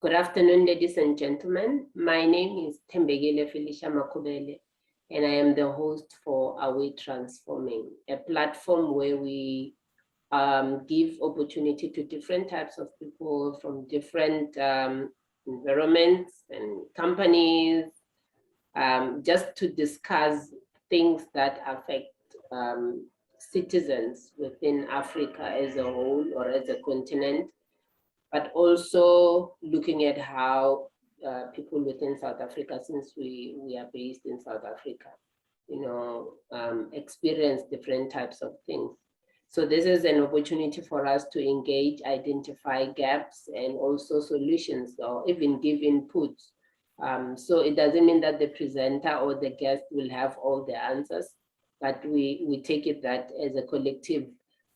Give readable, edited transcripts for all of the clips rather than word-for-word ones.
Good afternoon, ladies and gentlemen. My name is Tembegele Felicia Makubele, and I am the host for Are We Transforming, a platform where we give opportunity to different types of people from different environments and companies, just to discuss things that affect citizens within Africa as a whole or as a continent, but also looking at how people within South Africa, since we are based in South Africa, experience different types of things. So this is an opportunity for us to engage, identify gaps, and also solutions, or even give inputs. So it doesn't mean that the presenter or the guest will have all the answers, but we take it that as a collective,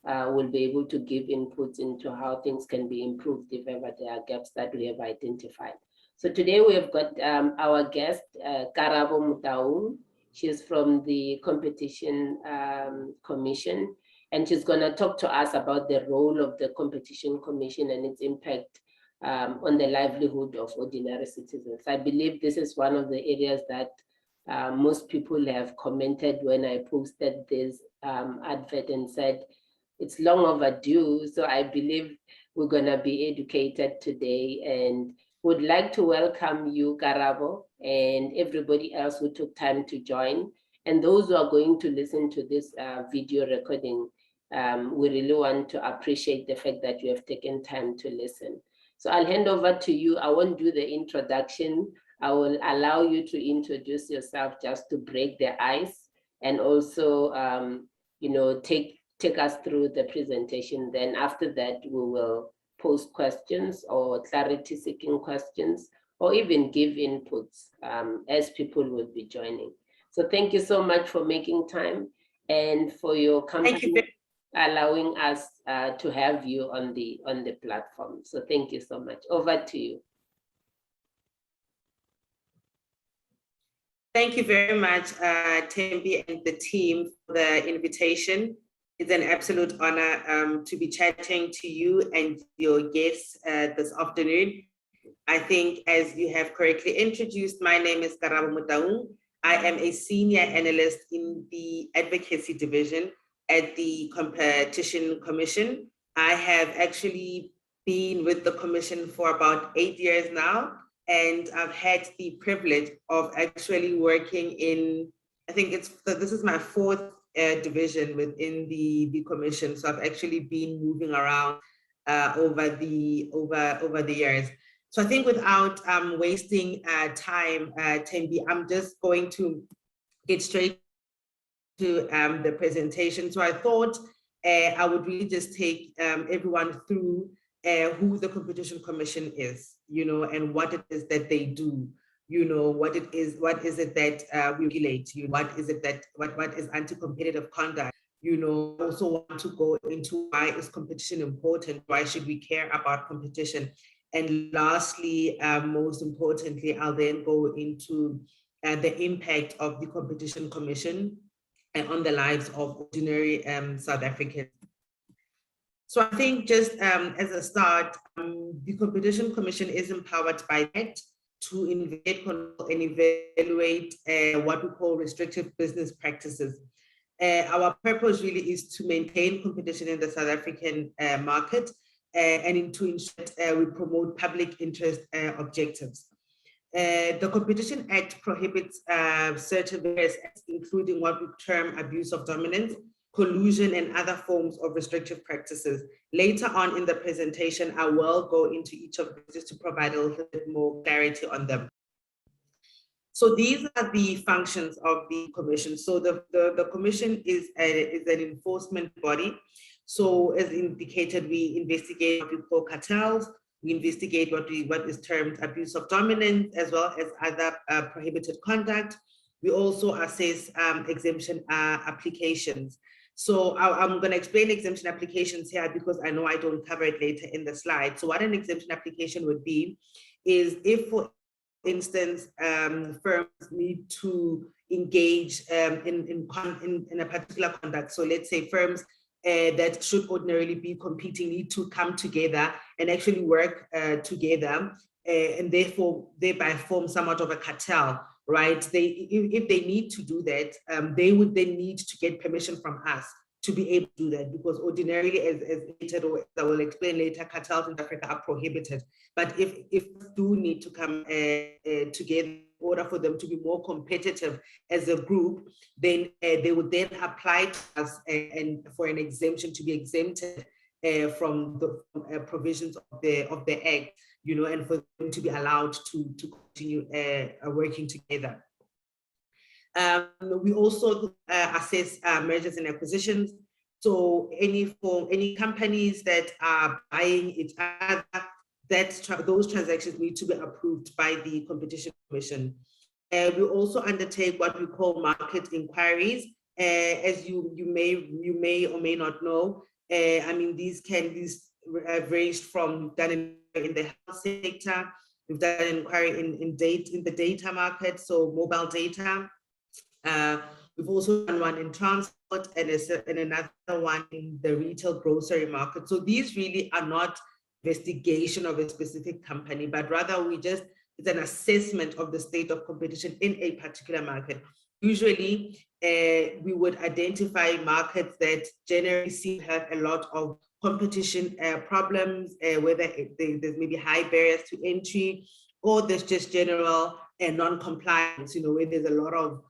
we'll be able to give inputs into how things can be improved if ever there are gaps that we have identified. So today we have got our guest, Karabo Motaung. She's from the Competition Commission, and she's going to talk to us about the role of the Competition Commission and its impact on the livelihood of ordinary citizens. I believe this is one of the areas that most people have commented when I posted this advert and said, it's long overdue. So I believe we're going to be educated today, and would like to welcome you, Karabo, and everybody else who took time to join. And those who are going to listen to this video recording, we really want to appreciate the fact that you have taken time to listen. So I'll hand over to you. I won't do the introduction. I will allow you to introduce yourself just to break the ice, and also, take us through the presentation. Then after that, we will pose questions or clarity-seeking questions, or even give inputs as people will be joining. So thank you so much for making time and for your company allowing us to have you on the platform. So thank you so much. Over to you. Thank you very much, Tembi and the team, for the invitation. It's an absolute honor to be chatting to you and your guests this afternoon. I think, as you have correctly introduced, my name is Karabo Motaung. I am a Senior Analyst in the Advocacy Division at the Competition Commission. I have actually been with the Commission for about 8 years now, and I've had the privilege of actually working in, I think this is my fourth division within the Commission. So I've actually been moving around over the years. So I think without wasting time, Tembi, I'm just going to get straight to the presentation. So I thought I would really just take everyone through who the Competition Commission is, and what it is that they do, what is it that we regulate, what is it that, what is anti-competitive conduct, also want to go into why is competition important, why should we care about competition, and lastly, most importantly, I'll then go into the impact of the Competition Commission and on the lives of ordinary South Africans. So I think just as a start, the Competition Commission is empowered by that to investigate, control, and evaluate what we call restrictive business practices. Our purpose really is to maintain competition in the South African market and to ensure we promote public interest objectives. The Competition Act prohibits certain various acts, including what we term abuse of dominance, collusion, and other forms of restrictive practices. Later on in the presentation, I will go into each of these just to provide a little bit more clarity on them. So these are the functions of the Commission. So the Commission is an enforcement body. So as indicated, we investigate what we call cartels, we investigate what is termed abuse of dominance, as well as other prohibited conduct. We also assess exemption applications. So I'm going to explain exemption applications here because I know I don't cover it later in the slide. So what an exemption application would be is if, for instance, firms need to engage in a particular conduct. So let's say firms that should ordinarily be competing need to come together and actually work together and therefore thereby form somewhat of a cartel, right? If they need to do that, they would then need to get permission from us to be able to do that, because ordinarily, as I will explain later, cartels in Africa are prohibited. But if do need to come together in order for them to be more competitive as a group, then they would then apply to us and for an exemption to be exempted from the provisions of the Act, you know, and for them to be allowed to continue working together. We also assess mergers and acquisitions. So any companies that are buying each other, those transactions need to be approved by the Competition Commission. We also undertake what we call market inquiries. As you may or may not know, I mean, these ranged from done in the health sector. We've done an inquiry in the data market, so mobile data. We've also done one in transport and another one in the retail grocery market. So these really are not investigation of a specific company, but rather it's an assessment of the state of competition in a particular market. Usually, we would identify markets that generally seem to have a lot of competition problems, whether there's maybe high barriers to entry, or there's just general non-compliance, you know, where there's a lot of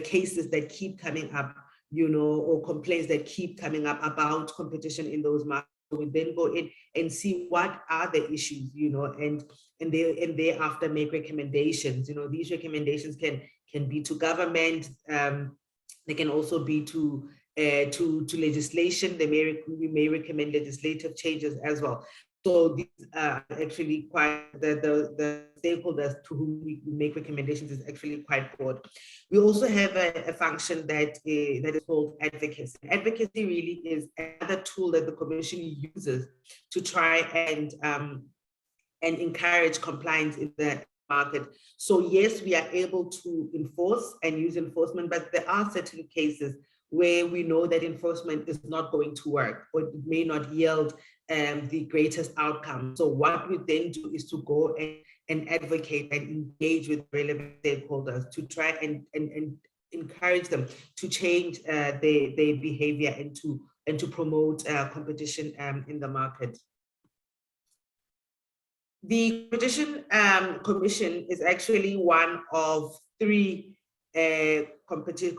cases that keep coming up, you know, or complaints that keep coming up about competition in those markets. We then go in and see what are the issues, you know, and thereafter make recommendations. You know, these recommendations can be to government. They can also be to legislation. We may recommend legislative changes as well. So these are actually quite, the stakeholders to whom we make recommendations is actually quite broad. We also have a function that is called advocacy. Advocacy really is another tool that the Commission uses to try and encourage compliance in the market. So yes, we are able to enforce and use enforcement, but there are certain cases where we know that enforcement is not going to work, or it may not yield the greatest outcome. So what we then do is to go and advocate and engage with relevant stakeholders to try and encourage them to change their behavior and to promote competition in the market. The Competition Commission is actually one of three competition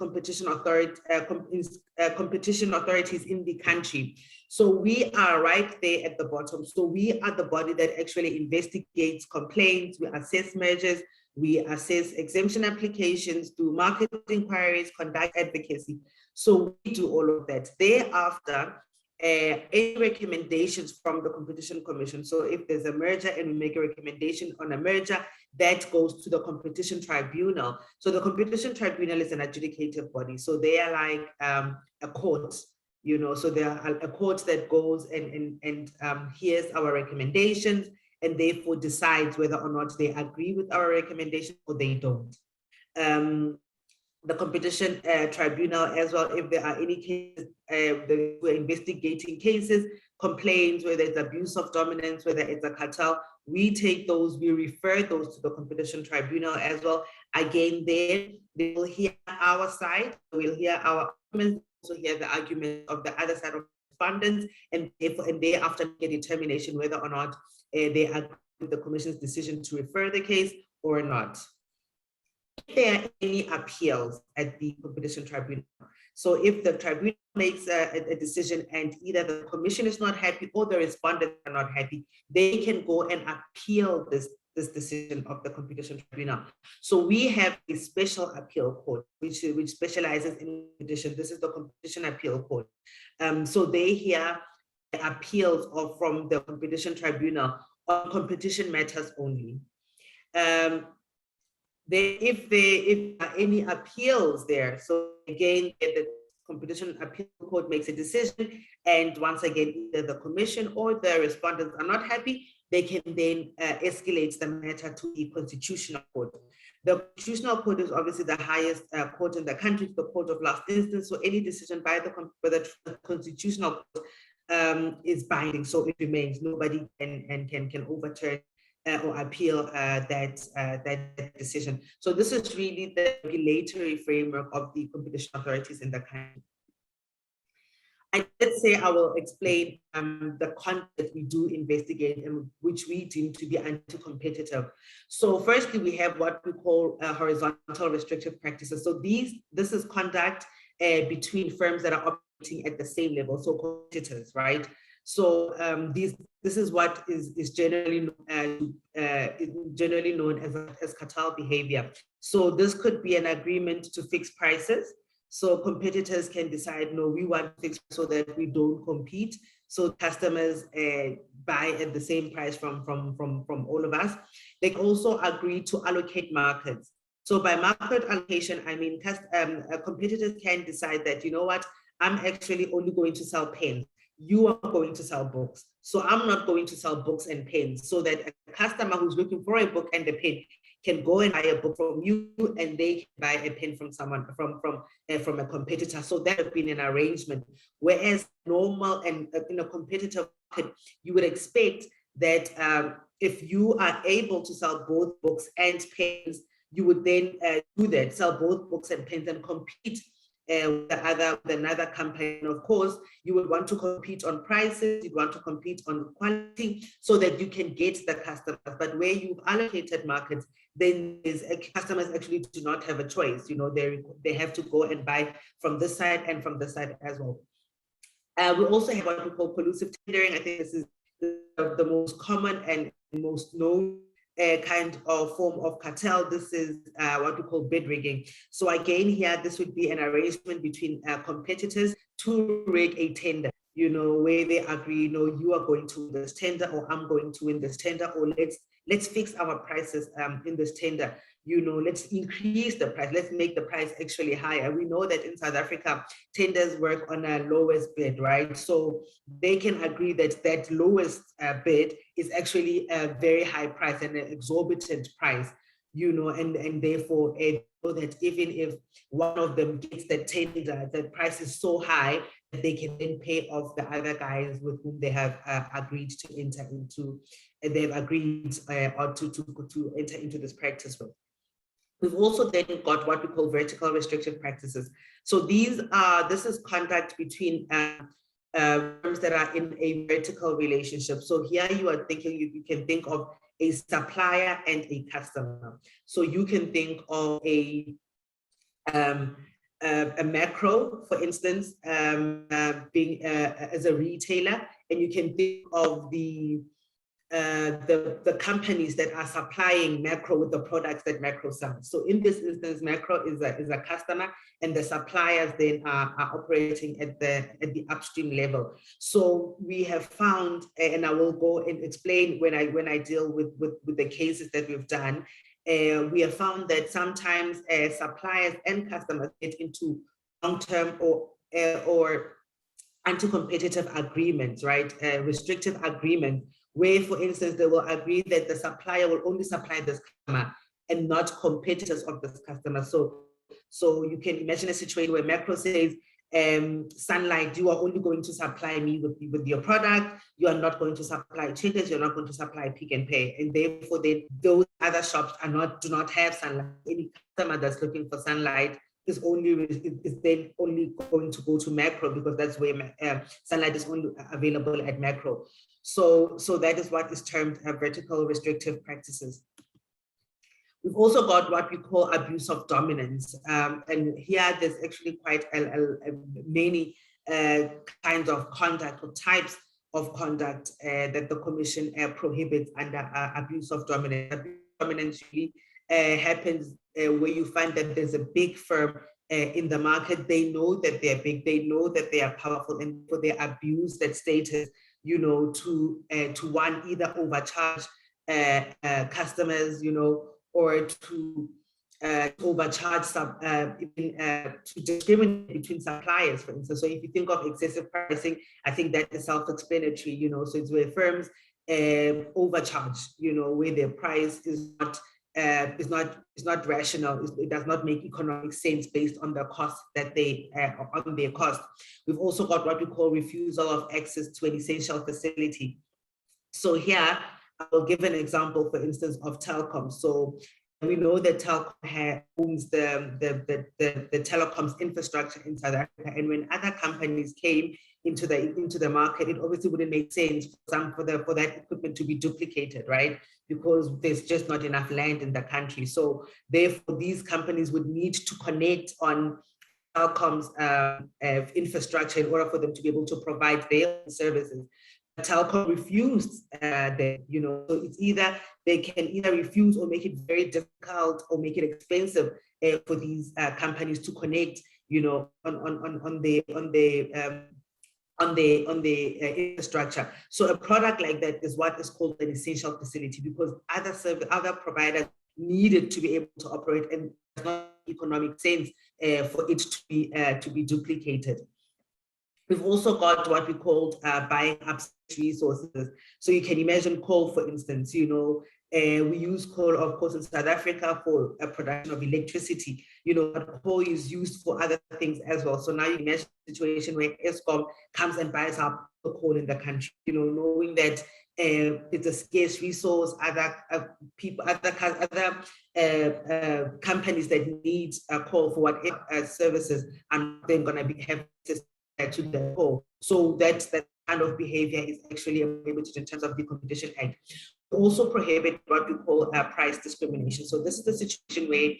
authorities in the country. So we are right there at the bottom. So we are the body that actually investigates complaints, we assess mergers, we assess exemption applications, do market inquiries, conduct advocacy. So we do all of that. Thereafter, any recommendations from the Competition Commission. So if there's a merger and we make a recommendation on a merger, that goes to the Competition Tribunal. So the Competition Tribunal is an adjudicative body. So they are like a court, you know, so there are a court that goes and hears our recommendations and therefore decides whether or not they agree with our recommendation or they don't. The Competition Tribunal as well, if there are any cases, we're investigating cases, complaints, whether it's abuse of dominance, whether it's a cartel, we take those, we refer those to the Competition Tribunal as well. Again, they will hear our side, we'll hear our arguments, also hear the argument of the other side of respondents, and thereafter make a determination whether or not they agree with the Commission's decision to refer the case or not. If there are any appeals at the Competition Tribunal, so if the tribunal makes a decision and either the Commission is not happy or the respondents are not happy, they can go and appeal this decision of the Competition Tribunal. So we have a special appeal court which specializes in competition. This is the Competition Appeal Court. So they hear appeals from the Competition Tribunal on competition matters only. If there are any appeals there, so again, the Competition Appeal Court makes a decision, and once again, either the Commission or the respondents are not happy, they can then escalate the matter to the Constitutional Court. The Constitutional Court is obviously the highest court in the country, the court of last instance, so any decision by the Constitutional Court is binding, so it remains. Nobody can overturn or appeal that decision. So this is really the regulatory framework of the competition authorities in the country. Let's say I will explain the content that we do investigate and which we deem to be anti-competitive. So firstly, we have what we call horizontal restrictive practices. So this is conduct between firms that are operating at the same level, so competitors, right? So this is what is generally known as cartel behavior. So this could be an agreement to fix prices. So competitors can decide, no, we want to fix so that we don't compete. So customers buy at the same price from all of us. They also agree to allocate markets. So by market allocation, I mean competitors can decide that, you know what, I'm actually only going to sell pens. You are going to sell books. So I'm not going to sell books and pens, so that a customer who's looking for a book and a pen can go and buy a book from you, and they can buy a pen from someone from a competitor. So that has been an arrangement. Whereas normal and in a competitive market, you would expect that if you are able to sell both books and pens, you would then do that, sell both books and pens and compete with another company. And of course, you would want to compete on prices, you'd want to compete on quality so that you can get the customers. But where you've allocated markets, then customers actually do not have a choice. You know, they have to go and buy from this side and from this side as well. We also have what we call collusive tendering. I think this is the most common and most known kind of form of cartel. This is what we call bid rigging. So again, here, this would be an arrangement between competitors to rig a tender, you know, where they agree, you know, you are going to win this tender, or I'm going to win this tender, or let's fix our prices in this tender. You know, let's increase the price, let's make the price actually higher. We know that in South Africa, tenders work on a lowest bid, right? So they can agree that that lowest bid is actually a very high price and an exorbitant price, you know, and therefore, so that even if one of them gets the tender, the price is so high that they can then pay off the other guys with whom they have agreed to enter into, and they've agreed or to enter into this practice with. We've also then got what we call vertical restrictive practices. So this is conduct between firms that are in a vertical relationship. So here you are thinking, you can think of a supplier and a customer. So you can think of a macro, for instance, being as a retailer, and you can think of the companies that are supplying Macro with the products that Macro sells. So in this instance, Macro is a customer, and the suppliers then are operating at the upstream level. So we have found, and I will go and explain when I deal with the cases that we've done, we have found that sometimes suppliers and customers get into long-term or anti-competitive agreements, right? Restrictive agreement, where, for instance, they will agree that the supplier will only supply this customer and not competitors of this customer. So you can imagine a situation where Macro says, Sunlight, you are only going to supply me with your product. You are not going to supply Checkers. You're not going to supply Pick and Pay, and therefore those other shops do not have Sunlight. Any customer that's looking for Sunlight is then only going to go to Macro, because that's where Sunlight is only available at Macro. So that is what is termed vertical restrictive practices. We've also got what we call abuse of dominance. And here there's actually quite many kinds of conduct or types of conduct that the Commission prohibits under abuse of dominance. Abuse of dominance really happens where you find that there's a big firm in the market. They know that they're big, they know that they are powerful, and so they abuse that status, you know, to one, either overcharge customers, you know, or to overcharge to discriminate between suppliers, for instance. So if you think of excessive pricing, I think that is self-explanatory, you know. So it's where firms overcharge, you know, where their price is not rational. It does not make economic sense based on the cost that they on their cost. We've also got what we call refusal of access to an essential facility. So here, I will give an example, for instance, of Telkom. So we know that Telkom owns the telecoms infrastructure in South Africa, and when other companies came into the market, it obviously wouldn't make sense for that equipment to be duplicated, right? Because there's just not enough land in the country. So therefore, these companies would need to connect on Telkom's infrastructure in order for them to be able to provide their services. Telkom refused so it's either they can either refuse or make it very difficult or make it expensive for these companies to connect, on the infrastructure. So a product like that is what is called an essential facility, because other providers needed to be able to operate, and it's not economic sense for it to be duplicated. We've also got what we call buying up resources. So you can imagine coal, for instance, we use coal, of course, in South Africa for a production of electricity, but coal is used for other things as well. So now you imagine a situation where Eskom comes and buys up the coal in the country, knowing that it's a scarce resource, other companies that need coal for whatever services are then going to have access to the coal. So that kind of behavior is actually prohibited in terms of the Competition Act. We also prohibit what we call price discrimination. So this is the situation where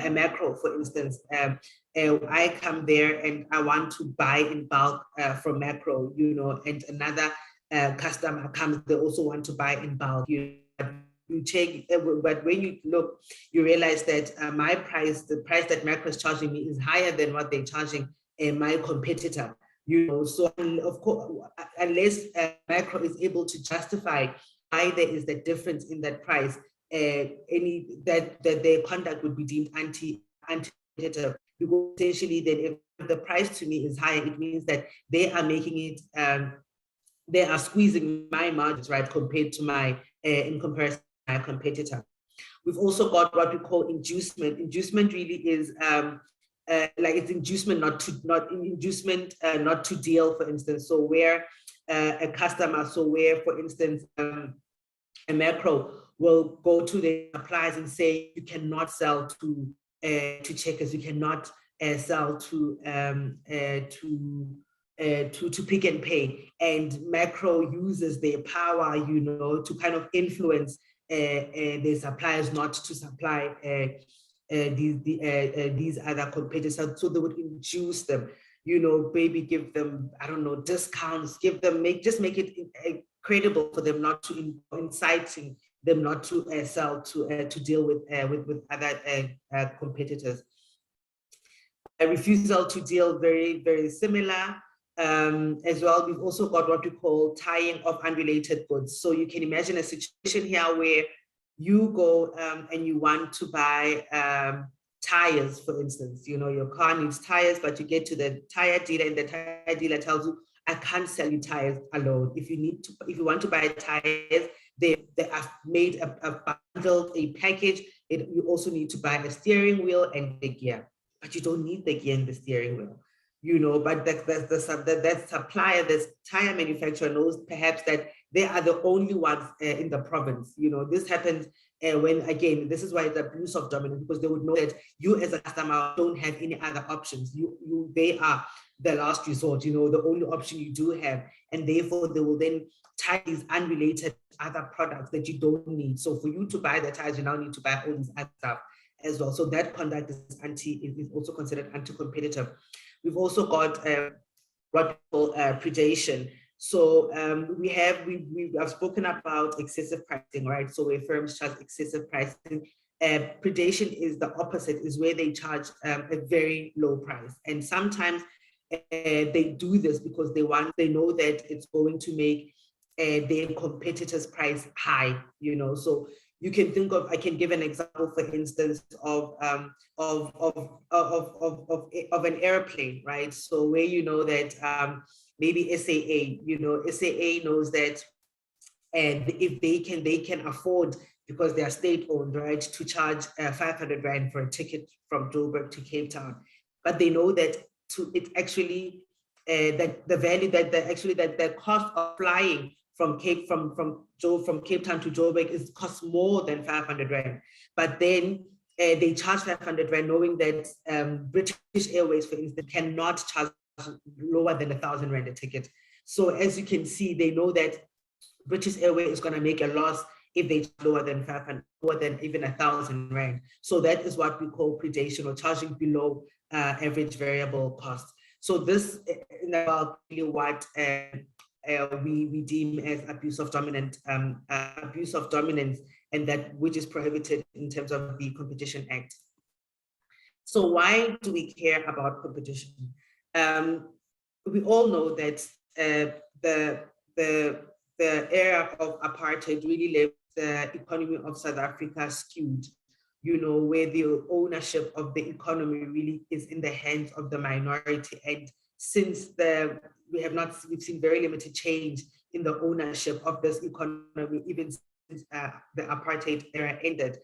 a macro, for instance, I come there and I want to buy in bulk from macro, and another customer comes, they also want to buy in bulk. You check, but when you look, you realize that my price, the price that macro is charging me, is higher than what they're charging my competitor. So of course, unless macro is able to justify why there is the difference in that price, that their conduct would be deemed anti-competitive, because essentially then if the price to me is higher, it means that they are making it, they are squeezing my margins, right, compared to my, in comparison to my competitor. We've also got what we call inducement. Inducement really is it's inducement not to deal, for instance. So where a customer, for instance, a macro will go to the suppliers and say, you cannot sell to checkers, you cannot sell to Pick and Pay, and macro uses their power, to kind of influence the suppliers not to supply these other competitors. So they would induce them, maybe give them, I don't know, discounts, just make it credible for them not to, inciting them not to sell to deal with other competitors. A refusal to deal, very, very similar. As well, we've also got what we call tying of unrelated goods. So you can imagine a situation here where you go and you want to buy tires, for instance. Your car needs tires, but you get to the tire dealer and the tire dealer tells you, I can't sell you tires alone. If you want to buy tires, they have made a package. You also need to buy a steering wheel and the gear, but you don't need the gear and the steering wheel. But that supplier, this tire manufacturer knows perhaps that they are the only ones in the province. This happens when, again, this is why it's abuse of dominance, because they would know that you as a customer don't have any other options. They are the last resort, the only option you do have. And therefore they will then tie these unrelated other products that you don't need. So for you to buy the tires, you now need to buy all these other stuff as well. So that conduct is also considered anti-competitive. We've also got what we call predation. So we have spoken about excessive pricing, right? So where firms charge excessive pricing. Predation is the opposite, is where they charge a very low price. And sometimes they do this because they know that it's going to make their competitors' price high, So you can think of, I can give an example, for instance, of an airplane, right? So where that maybe SAA, SAA knows that, and if they can afford, because they are state-owned, right, to charge 500 Rand for a ticket from Joburg to Cape Town, but they know that it's actually that the value that the cost of flying from Cape Town to Joburg costs more than 500 Rand. But then they charge 500 Rand, knowing that British Airways, for instance, cannot charge lower than 1,000 Rand a ticket. So as you can see, they know that British Airways is going to make a loss if they charge lower than 500, lower than even 1,000 Rand. So that is what we call predation, or charging below average variable cost. So this is really what we deem as abuse of dominance, and that which is prohibited in terms of the Competition Act. So why do we care about competition? We all know that the era of apartheid really left the economy of South Africa skewed, where the ownership of the economy really is in the hands of the minority. And since we've seen very limited change in the ownership of this economy, even since the apartheid era ended.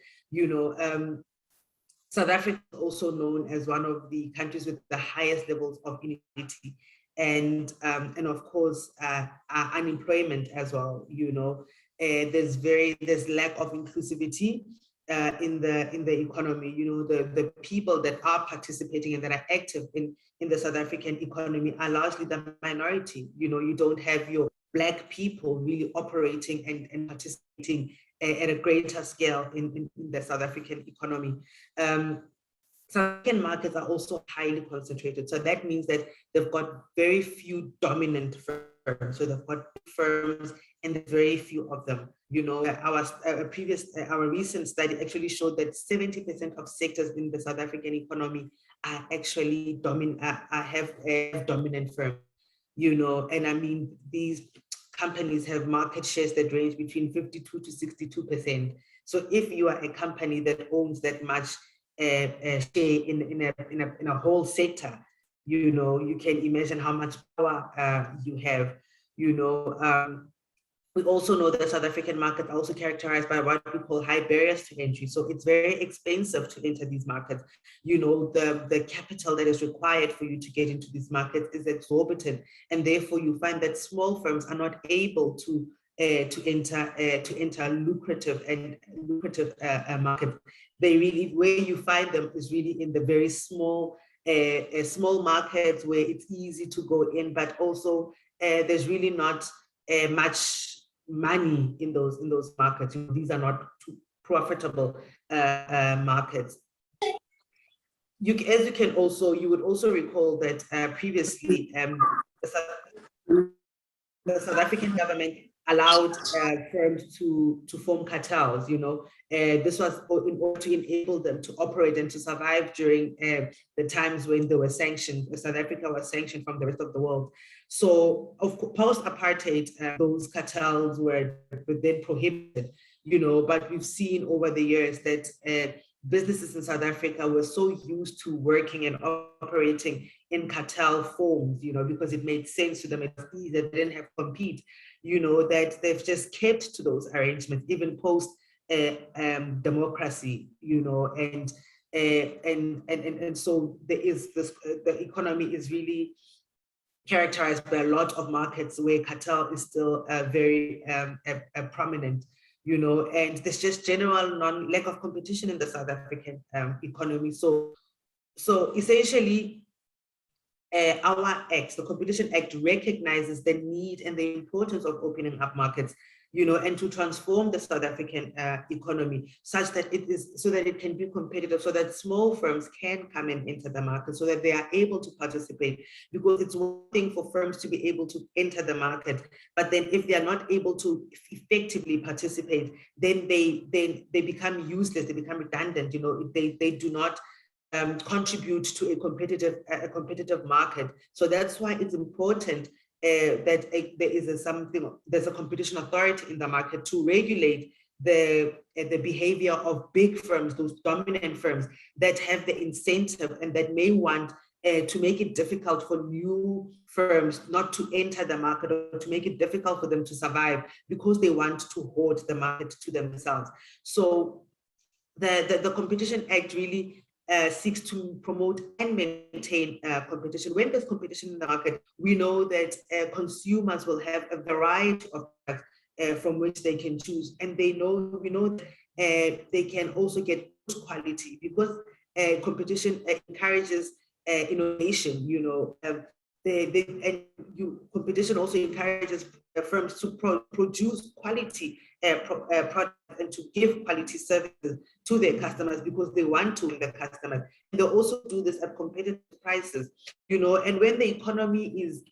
South Africa is also known as one of the countries with the highest levels of inequality and of course unemployment as well. There's lack of inclusivity in the economy. The people that are participating and that are active in the South African economy are largely the minority. You don't have your Black people really operating and participating at a greater scale in the South African economy. South African markets are also highly concentrated. So that means that they've got very few dominant firms. So they've got firms and very few of them. Our recent study actually showed that 70% of sectors in the South African economy are actually have dominant firms. And I mean, these companies have market shares that range between 52 to 62%. So if you are a company that owns that much share in a whole sector, you can imagine how much power you have. We also know that South African markets are also characterized by what we call high barriers to entry. So it's very expensive to enter these markets. The capital that is required for you to get into these markets is exorbitant, and therefore you find that small firms are not able to enter lucrative markets. They really, where you find them is really in the very small markets where it's easy to go in, but also there's really not much money in those markets. These are not too profitable markets. You would also recall that previously the South African government allowed firms to form cartels. This was in order to enable them to operate and to survive during the times when they were sanctioned. South Africa was sanctioned from the rest of the world. So, post-apartheid, those cartels were then prohibited. But we've seen over the years that businesses in South Africa were so used to working and operating in cartel forms, because it made sense to them. It's easy, they didn't have to compete. That they've just kept to those arrangements, even post democracy, and so there is this, the economy is really characterized by a lot of markets where cartel is still very prominent, and there's just general lack of competition in the South African economy. So essentially, our act, the Competition Act, recognizes the need and the importance of opening up markets, and to transform the South African economy such that it can be competitive, so that small firms can come and enter the market, so that they are able to participate. Because it's one thing for firms to be able to enter the market, but then if they are not able to effectively participate, then they become useless, they become redundant. They do not contribute to a competitive market. So that's why it's important that there's a competition authority in the market to regulate the behavior of big firms, those dominant firms that have the incentive and that may want to make it difficult for new firms not to enter the market, or to make it difficult for them to survive, because they want to hoard the market to themselves. So the Competition Act really seeks to promote and maintain competition. When there's competition in the market, we know that consumers will have a variety of products from which they can choose, and we know that they can also get good quality because competition encourages innovation. Competition also encourages firms to produce quality products and to give quality services to their customers because they want to the customers. And they also do this at competitive prices, and when the economy is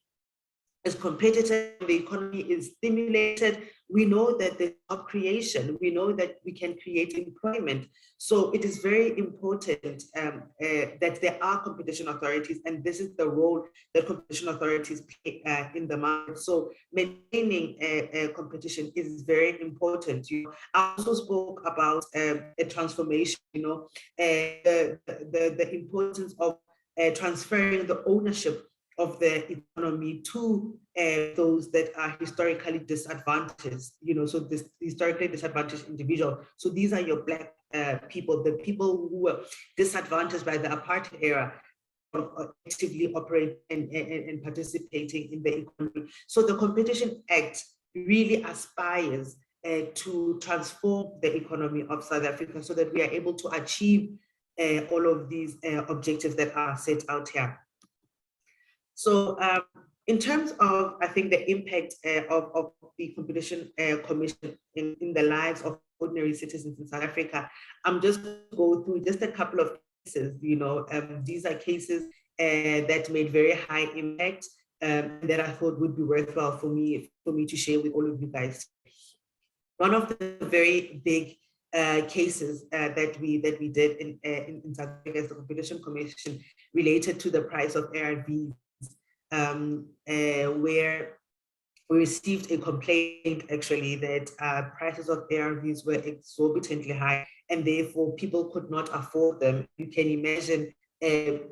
competitive, the economy is stimulated, we know that there's job creation, we know that we can create employment. So it is very important that there are competition authorities, and this is the role that competition authorities play in the market. So maintaining competition is very important. I also spoke about a transformation, the importance of transferring the ownership of the economy to those that are historically disadvantaged, so this historically disadvantaged individual. So these are your Black people, the people who were disadvantaged by the apartheid era, actively operating and participating in the economy. So the Competition Act really aspires to transform the economy of South Africa so that we are able to achieve all of these objectives that are set out here. So in terms of, I think, the impact of the Competition Commission in the lives of ordinary citizens in South Africa, I'm just going to go through just a couple of cases. These are cases that made very high impact that I thought would be worthwhile for me to share with all of you guys. One of the very big cases that we did in South Africa as the Competition Commission related to the price of ARVs. Where we received a complaint actually that prices of ARVs were exorbitantly high and therefore people could not afford them. You can imagine, with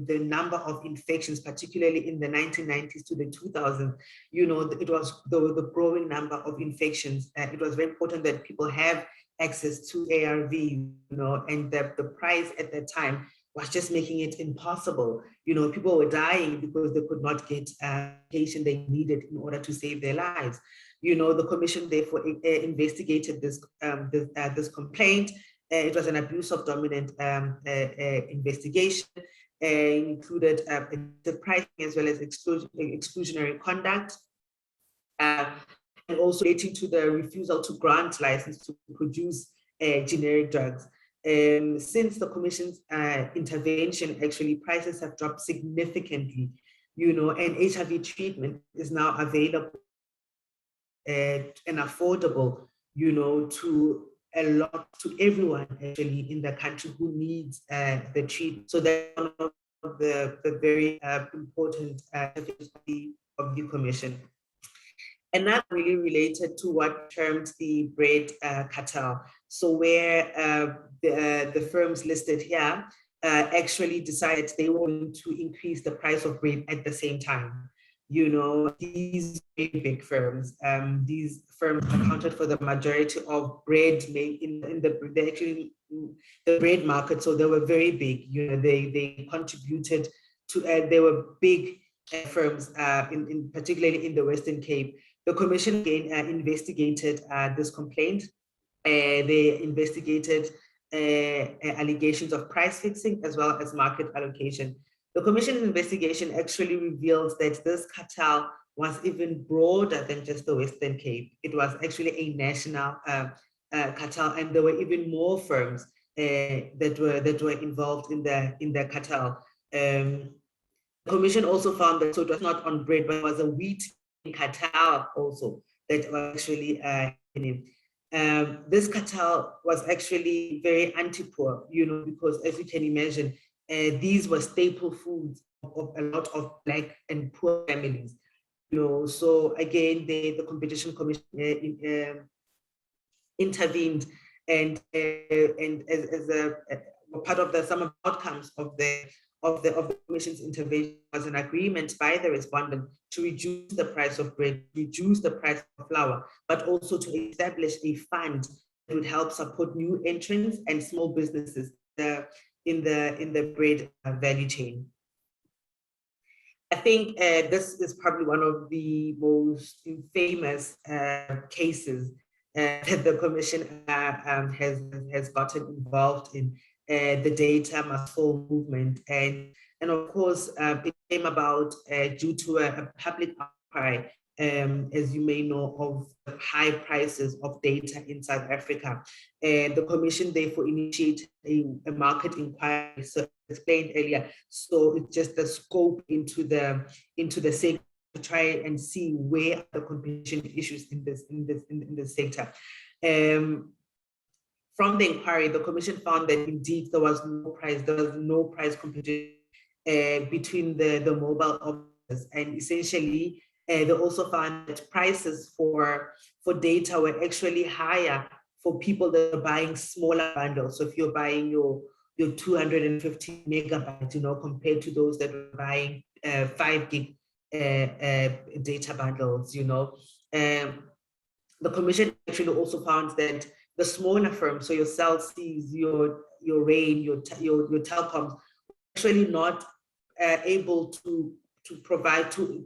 the number of infections, particularly in the 1990s to the 2000s, it was the growing number of infections. It was very important that people have access to ARV, and the price at that time was just making it impossible. People were dying because they could not get medication they needed in order to save their lives. The commission therefore investigated this complaint. It was an abuse of dominant investigation. Included the pricing as well as exclusionary conduct, and also relating to the refusal to grant license to produce generic drugs. Since the commission's intervention, actually, prices have dropped significantly, and HIV treatment is now available and affordable, to everyone actually in the country who needs the treatment. So that's one of the very important of the commission. And that really related to what termed the bread cartel. So where the firms listed here actually decided they were going to increase the price of bread at the same time. These very big firms, these firms accounted for the majority of bread made in the bread market. So they were very big. They contributed to. They were big firms, particularly in the Western Cape. The commission again investigated this complaint. They investigated allegations of price fixing as well as market allocation. The commission investigation actually reveals that this cartel was even broader than just the Western Cape. It was actually a national cartel, and there were even more firms that were involved in the cartel. The commission also found that so it was not on bread, but it was a wheat cartel also that was actually this cartel was actually very anti-poor, because as you can imagine, these were staple foods of a lot of Black and poor families. So again, the Competition Commission intervened, and as a part of some of the outcomes of the commission's intervention was an agreement by the respondent to reduce the price of bread, reduce the price of flour, but also to establish a fund that would help support new entrants and small businesses in the bread value chain. I think this is probably one of the most famous cases that the Commission has gotten involved in, the data must fall movement. And of course, it came about due to a public outcry, as you may know, of the high prices of data in South Africa. The Commission therefore initiated a market inquiry, so explained earlier. So it's just the scope into the sector to try and see where are the competition issues in this sector. From the inquiry, the Commission found that indeed there was no price competition between the mobile operators, and essentially they also found that prices for data were actually higher for people that are buying smaller bundles. So if you're buying your 250 megabytes, compared to those that are buying 5 gig data bundles, the Commission actually also found that the smaller firms, so your Cell Cs, your Rain, your telecoms, actually not able to provide to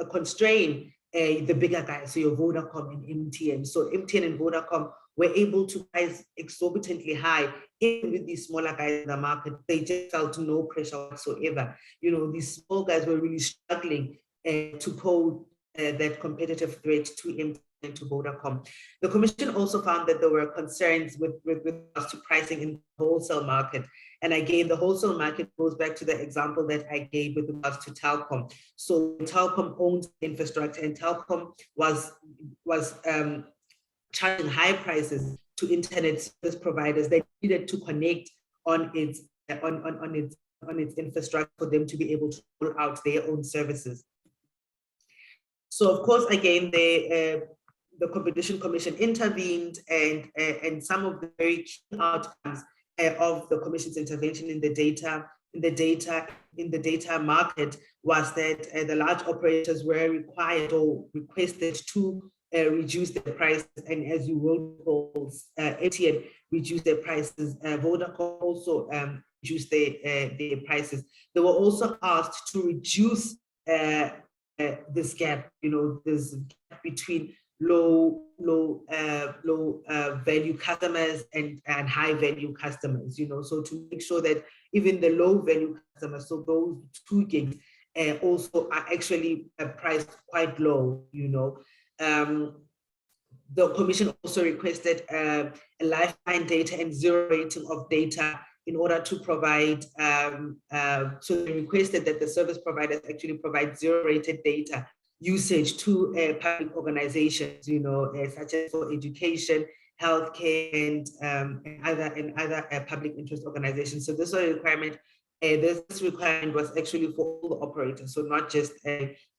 constrain the bigger guys, so your Vodacom and MTN. So MTN and Vodacom were able to price exorbitantly high, even with these smaller guys in the market. They just felt no pressure whatsoever. These small guys were really struggling to pose that competitive threat to MTN and to Vodacom. The Commission also found that there were concerns with regards to pricing in the wholesale market. And again, the wholesale market goes back to the example that I gave with regards to Telkom. So Telkom owns infrastructure, and Telkom was charging high prices to internet service providers that needed to connect on its infrastructure for them to be able to roll out their own services. So of course, again, the Competition Commission intervened, and some of the very key outcomes of the Commission's intervention in the data market was that the large operators were required or requested to reduce their prices, and as you will, MTN reduced their prices. Vodacom also reduced their prices. They were also asked to reduce this gap, this gap between low value customers and high value customers, so to make sure that even the low value customers, so those 2 gigs, also are actually priced quite low, The Commission also requested a lifetime data and zero rating of data in order to provide, so they requested that the service providers actually provide zero rated data usage to public organizations, such as for education, healthcare, and other public interest organizations. So this was a requirement. This requirement was actually for all the operators, so not just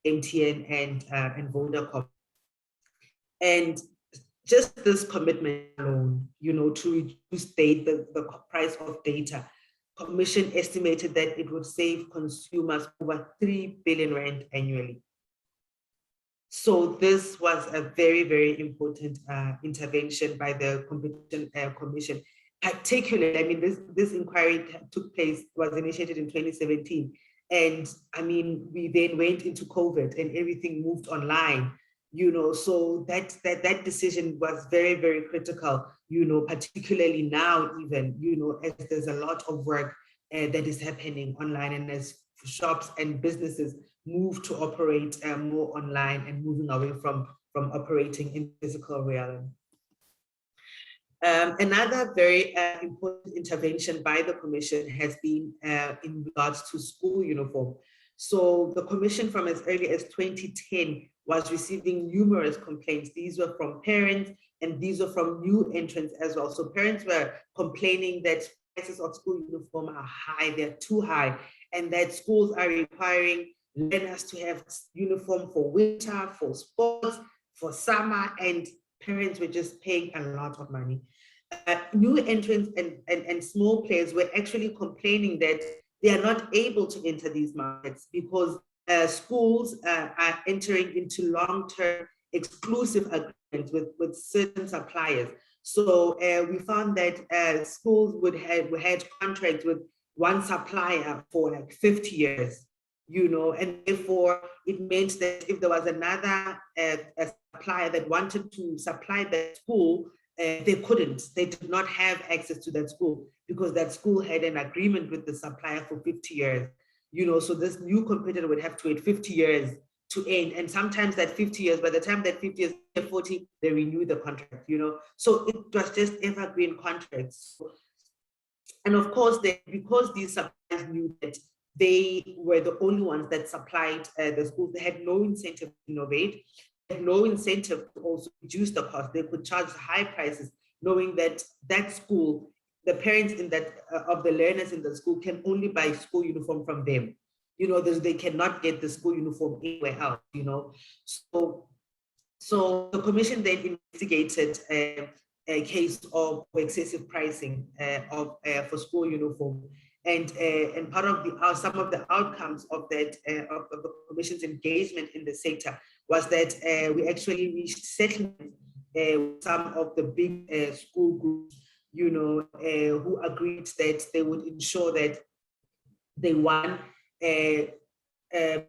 MTN and Vodacom. And just this commitment alone, to reduce the price of data, Commission estimated that it would save consumers over 3 billion rand annually. So this was a very, very important intervention by the Competition Commission. Particularly, I mean, this inquiry was initiated in 2017. And I mean, we then went into COVID and everything moved online, so that decision was very, very critical, particularly now even, as there's a lot of work that is happening online, and as shops and businesses move to operate more online and moving away from operating in physical realm. Another very important intervention by the Commission has been in regards to school uniform. So the Commission from as early as 2010 was receiving numerous complaints. These were from parents and these were from new entrants as well. So parents were complaining that prices of school uniform are high, they're too high, and that schools are requiring learners to have uniform for winter, for sports, for summer, and parents were just paying a lot of money. New entrants and small players were actually complaining that they are not able to enter these markets because schools are entering into long-term exclusive agreements with certain suppliers. So we found that schools had contracts with one supplier for like 50 years, you know, and therefore it meant that if there was another a supplier that wanted to supply that school, they couldn't. They did not have access to that school because that school had an agreement with the supplier for 50 years. You know, so this new competitor would have to wait 50 years to end. And sometimes that 50 years, by the time that 50 years, 40, they renew the contract, you know. So it was just evergreen contracts. And of course, because these suppliers knew that they were the only ones that supplied the schools, they had no incentive to innovate, they had no incentive to also reduce the cost. They could charge high prices, knowing that that school, the parents in that of the learners in the school can only buy school uniform from them. You know, they cannot get the school uniform anywhere else, you know. So the commission then investigated a case of excessive pricing for school uniform, and part of the some of the outcomes of that of the commission's engagement in the sector was that we actually reached settlement with some of the big school groups, you know, who agreed that they would ensure that they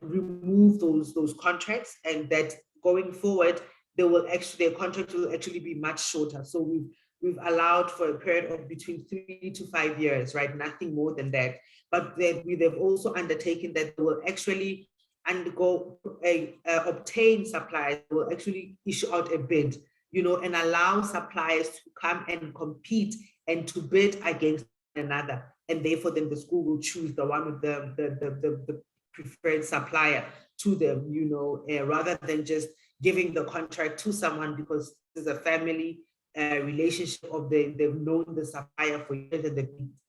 remove those contracts, and that going forward their contracts will actually be much shorter. So we've allowed for a period of between 3 to 5 years, right? Nothing more than that. But they've also undertaken that they will actually obtain suppliers, will actually issue out a bid, you know, and allow suppliers to come and compete and to bid against another. And therefore then the school will choose the one with the preferred supplier to them, you know, rather than just giving the contract to someone because there's a family relationship of they've known the supplier for years and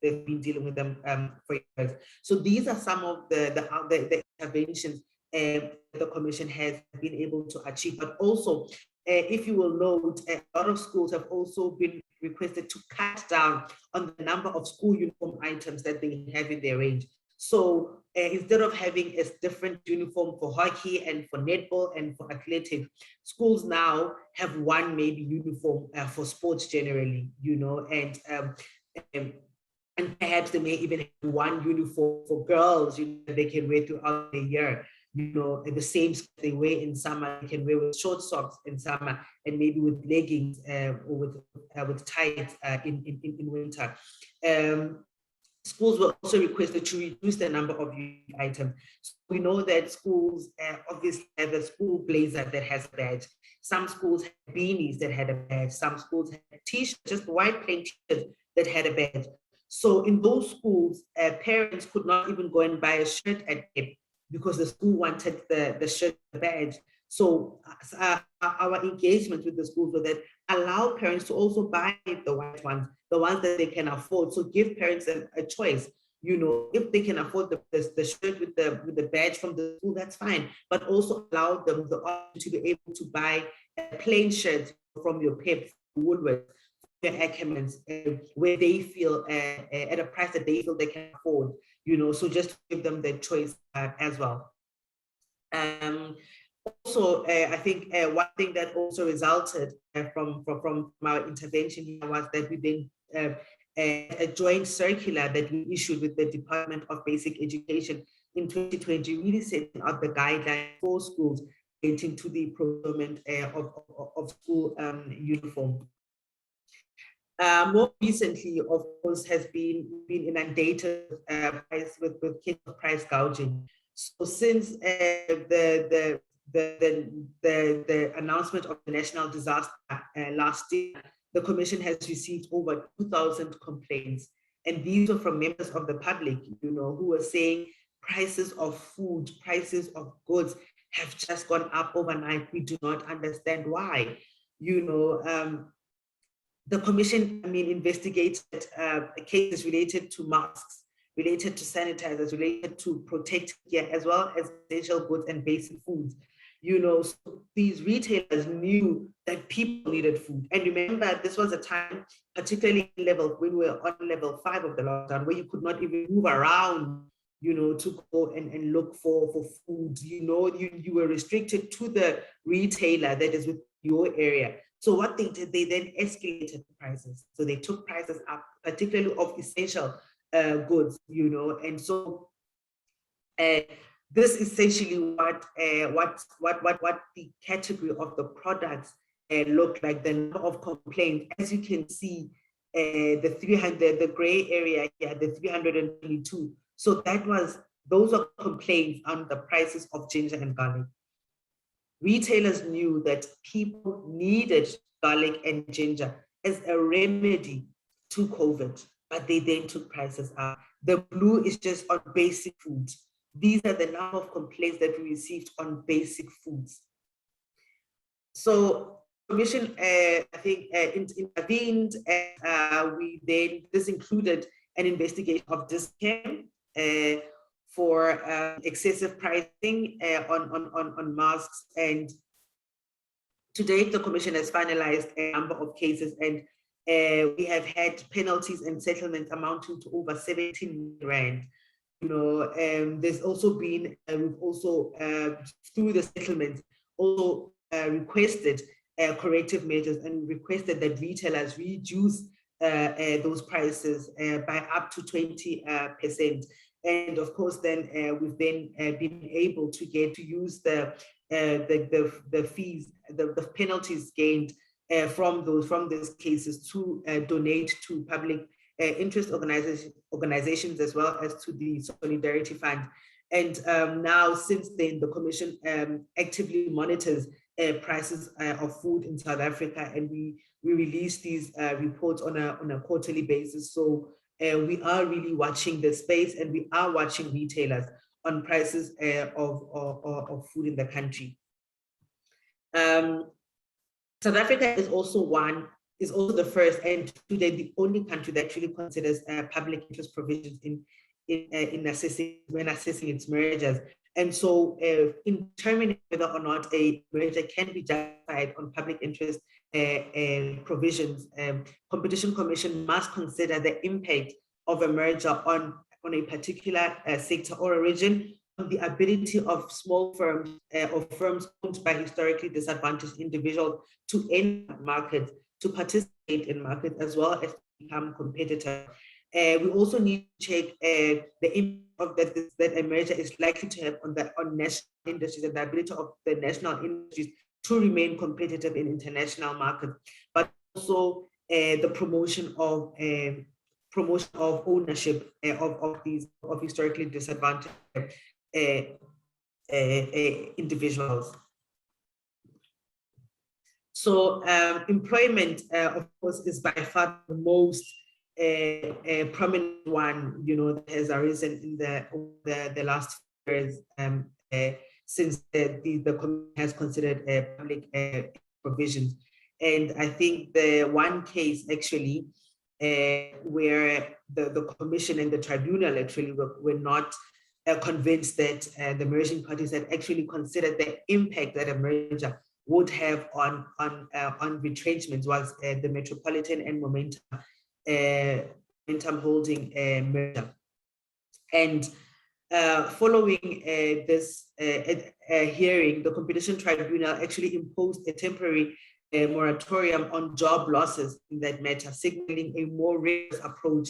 they've been dealing with them for years. So these are some of the interventions the commission has been able to achieve. But also, if you will note, a lot of schools have also been requested to cut down on the number of school uniform items that they have in their range. So instead of having a different uniform for hockey and for netball and for athletics, schools now have one maybe uniform for sports generally, you know, and perhaps they may even have one uniform for girls, you know, they can wear throughout the year. You know, the same they wear in summer, they can wear with short socks in summer, and maybe with leggings or with tights in winter. Schools were also requested to reduce the number of unique items. So we know that schools obviously have a school blazer that has a badge. Some schools had beanies that had a badge. Some schools had t-shirts, just white plain t-shirts that had a badge. So in those schools, parents could not even go and buy a shirt at hip because the school wanted the shirt badge. So our engagement with the schools was that allow parents to also buy the white ones, the ones that they can afford. So give parents a choice. You know, if they can afford the shirt with the badge from the school, that's fine. But also allow them the option to be able to buy a plain shirt from your PEP, Woolworths, their Ackermans, where they feel at a price that they feel they can afford. You know, so just to give them the choice as well. Also, I think one thing that also resulted from our intervention here was that we then a joint circular that we issued with the Department of Basic Education in 2020, really setting out the guidelines for schools relating to the procurement of school uniform. More recently, of course, has been inundated with case of price gouging. So since the announcement of the national disaster last year, the commission has received over 2,000 complaints, and these are from members of the public, you know, who are saying prices of food, prices of goods have just gone up overnight. We do not understand why, you know. The commission, investigated cases related to masks, related to sanitizers, related to protective gear, as well as essential goods and basic foods. You know, so these retailers knew that people needed food. And remember, this was a time, particularly when we were on level 5 of the lockdown, where you could not even move around, you know, to go and look for food. You know, you were restricted to the retailer that is within your area. So what they did, they then escalated prices. So they took prices up, particularly of essential goods, you know, and so this is essentially what the category of the products look like. The number of complaints, as you can see, the gray area here, the 322. So those are complaints on the prices of ginger and garlic. Retailers knew that people needed garlic and ginger as a remedy to COVID, but they then took prices up. The blue is just on basic foods. These are the number of complaints that we received on basic foods. So Commission, I think, intervened, and this included an investigation of Dis-Chem for excessive pricing on masks. And to date, the Commission has finalized a number of cases, and we have had penalties and settlements amounting to over 17 rand. You know, there's also been, we've also, through the settlements, also requested corrective measures and requested that retailers reduce those prices by up to 20%. And of course, then we've then been able to use the fees, the penalties gained from these cases to donate to public interest organizations, as well as to the Solidarity Fund. And now, since then, the Commission actively monitors prices of food in South Africa, and we release these reports on a quarterly basis. So we are really watching the space, and we are watching retailers on prices of food in the country. South Africa is also the first and today the only country that actually considers public interest provisions when assessing its mergers. And so in determining whether or not a merger can be justified on public interest provisions, Competition Commission must consider the impact of a merger on a particular sector or a region, on the ability of small firms or firms owned by historically disadvantaged individuals to enter markets, to participate in markets, as well as to become competitive. We also need to check the impact of that a merger is likely to have on national industries, and the ability of the national industries to remain competitive in international markets, but also the promotion of ownership of historically disadvantaged individuals. So employment, of course, is by far the most prominent one, you know, that has arisen in the last years since the Commission has considered public provisions. And I think the one case actually where the Commission and the Tribunal actually were not convinced that the merging parties had actually considered the impact that a merger would have on retrenchments was the Metropolitan and Momentum Holding merger. And following this hearing, the Competition Tribunal actually imposed a temporary moratorium on job losses in that matter, signaling a more rigorous approach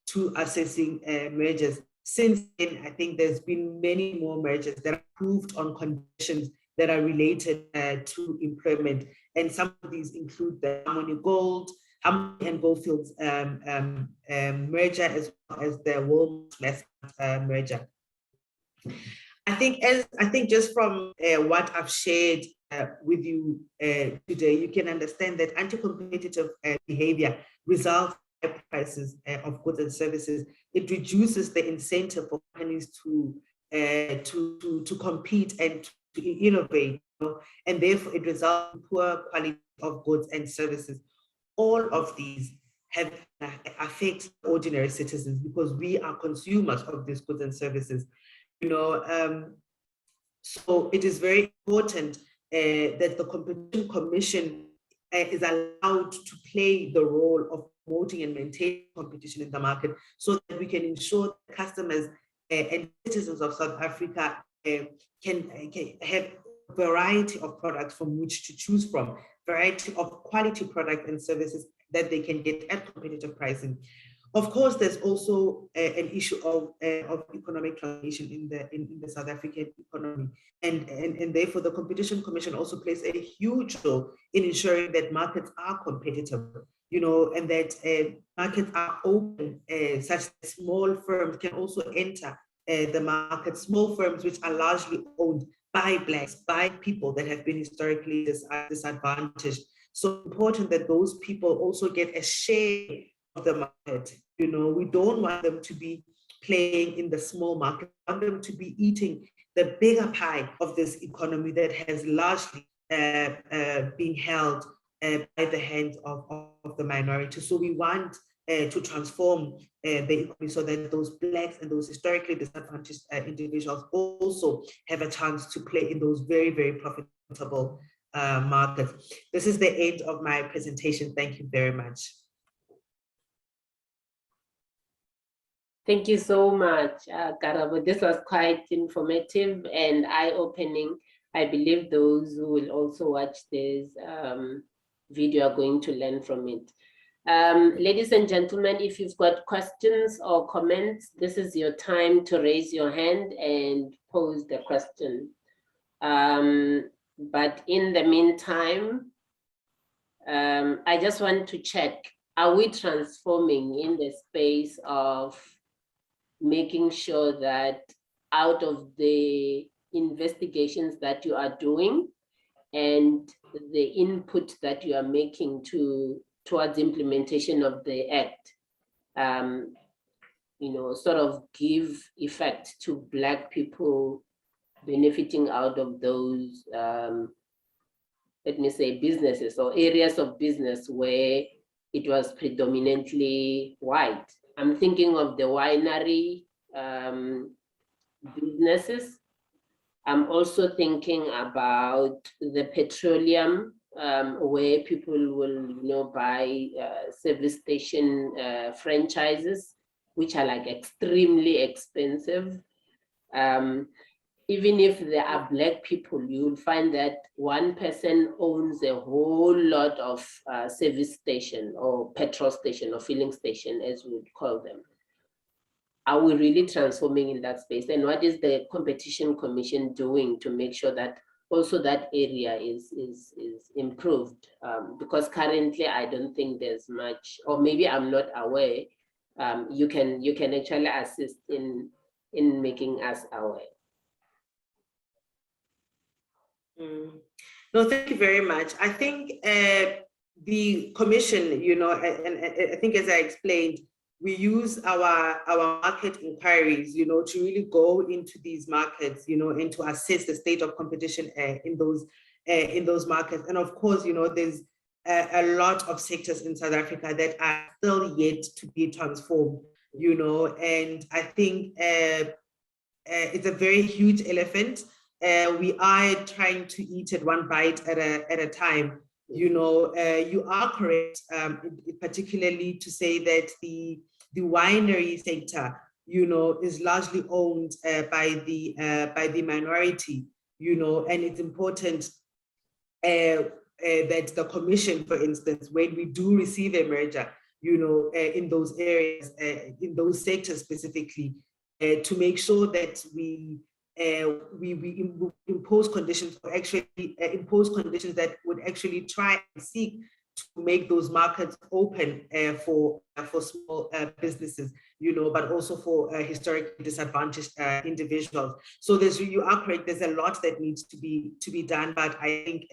to assessing mergers. Since then, I think there's been many more mergers that are proved on conditions that are related to employment. And some of these include the Harmony and Goldfields merger, as well as the Walmart merger. I think just from what I've shared with you today, you can understand that anti-competitive behavior results in high prices of goods and services. It reduces the incentive for companies to compete and to innovate, you know, and therefore it results in poor quality of goods and services. All of these have affect ordinary citizens because we are consumers of these goods and services. You know, so it is very important that the Competition Commission is allowed to play the role of promoting and maintaining competition in the market, so that we can ensure that customers and citizens of South Africa can have a variety of products from which to choose from. variety of quality product and services that they can get at competitive pricing. Of course, there's also an issue of economic transformation in the South African economy. And therefore, the Competition Commission also plays a huge role in ensuring that markets are competitive, and that markets are open, such that small firms can also enter the market, small firms which are largely owned by Blacks, by people that have been historically disadvantaged. So important that those people also get a share of the market. We don't want them to be playing in the small market. We want them to be eating the bigger pie of this economy that has largely been held by the hands of the minority. So we want to transform the economy so that those Blacks and those historically disadvantaged individuals also have a chance to play in those very, very profitable markets. This is the end of my presentation. Thank you very much. Thank you so much, Karabo. This was quite informative and eye-opening. I believe those who will also watch this video are going to learn from it. Ladies and gentlemen, if you've got questions or comments, this is your time to raise your hand and pose the question. But in the meantime, I just want to check, are we transforming in the space of making sure that out of the investigations that you are doing and the input that you are making towards implementation of the Act, sort of give effect to Black people benefiting out of those, let me say, businesses or areas of business where it was predominantly white? I'm thinking of the winery businesses. I'm also thinking about the petroleum, where people will, buy service station franchises, which are like extremely expensive. Even if there are Black people, you'll find that one person owns a whole lot of service station or petrol station or filling station, as we would call them. Are we really transforming in that space? And what is the Competition Commission doing to make sure that also that area is improved? Because currently I don't think there's much, or maybe I'm not aware. You can actually assist in making us aware. No, thank you very much. I think the commission, and I think as I explained, we use our market inquiries, to really go into these markets, and to assess the state of competition in those markets. And of course, there's a lot of sectors in South Africa that are still yet to be transformed, and I think it's a very huge elephant. We are trying to eat it one bite at a time. You are correct, particularly to say that the winery sector, is largely owned by the minority, and it's important that the commission, for instance, when we do receive a merger, in those areas, in those sectors specifically, to make sure that we impose conditions, or actually impose conditions that would actually try and seek to make those markets open for small businesses, but also for historically disadvantaged individuals. So you are correct. There's a lot that needs to be done, but I think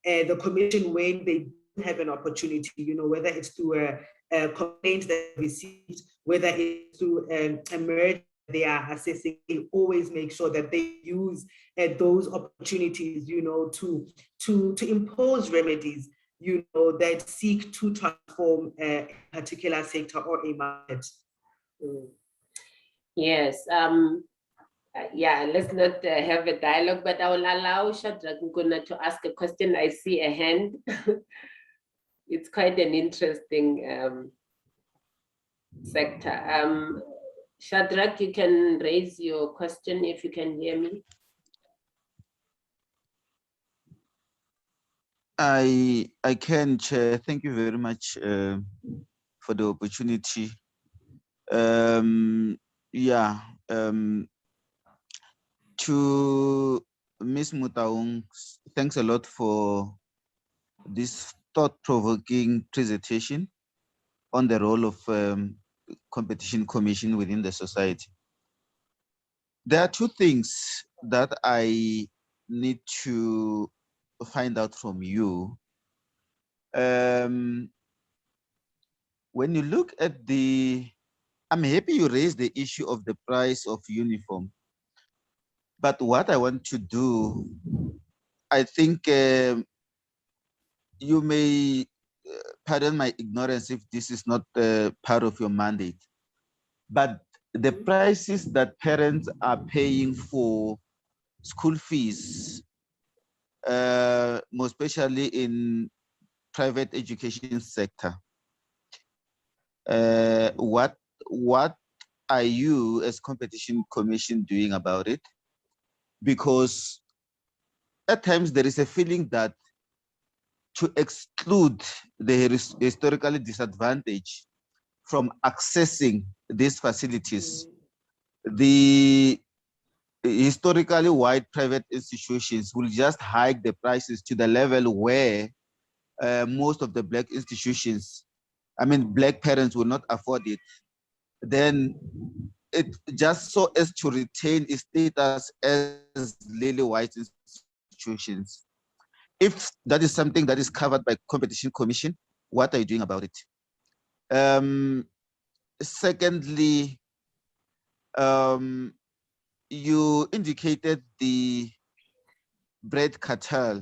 the commission, when they have an opportunity, whether it's through a complaint that they received, whether it's through a merger they are assessing, they always make sure that they use those opportunities, to impose remedies, that seek to transform a particular sector or a market. Yes. Yeah, let's not have a dialogue, but I will allow Shadrach Nkuna to ask a question. I see a hand. It's quite an interesting sector. Shadrach, you can raise your question if you can hear me. I can, Chair. Thank you very much for the opportunity. Yeah, to Ms. Motaung, thanks a lot for this thought-provoking presentation on the role of Competition Commission within the society. There are two things that I need to find out from you. When you look at I'm happy you raised the issue of the price of uniform. But what I want to do, I think you may pardon my ignorance if this is not part of your mandate, but the prices that parents are paying for school fees, more especially in private education sector, what are you as Competition Commission doing about it? Because at times there is a feeling that to exclude the historically disadvantaged from accessing these facilities, the historically white private institutions will just hike the prices to the level where most of the black institutions, black parents will not afford it. Then it just so as to retain its status as lily white institutions. If that is something that is covered by Competition Commission, what are you doing about it? Secondly, you indicated the bread cartel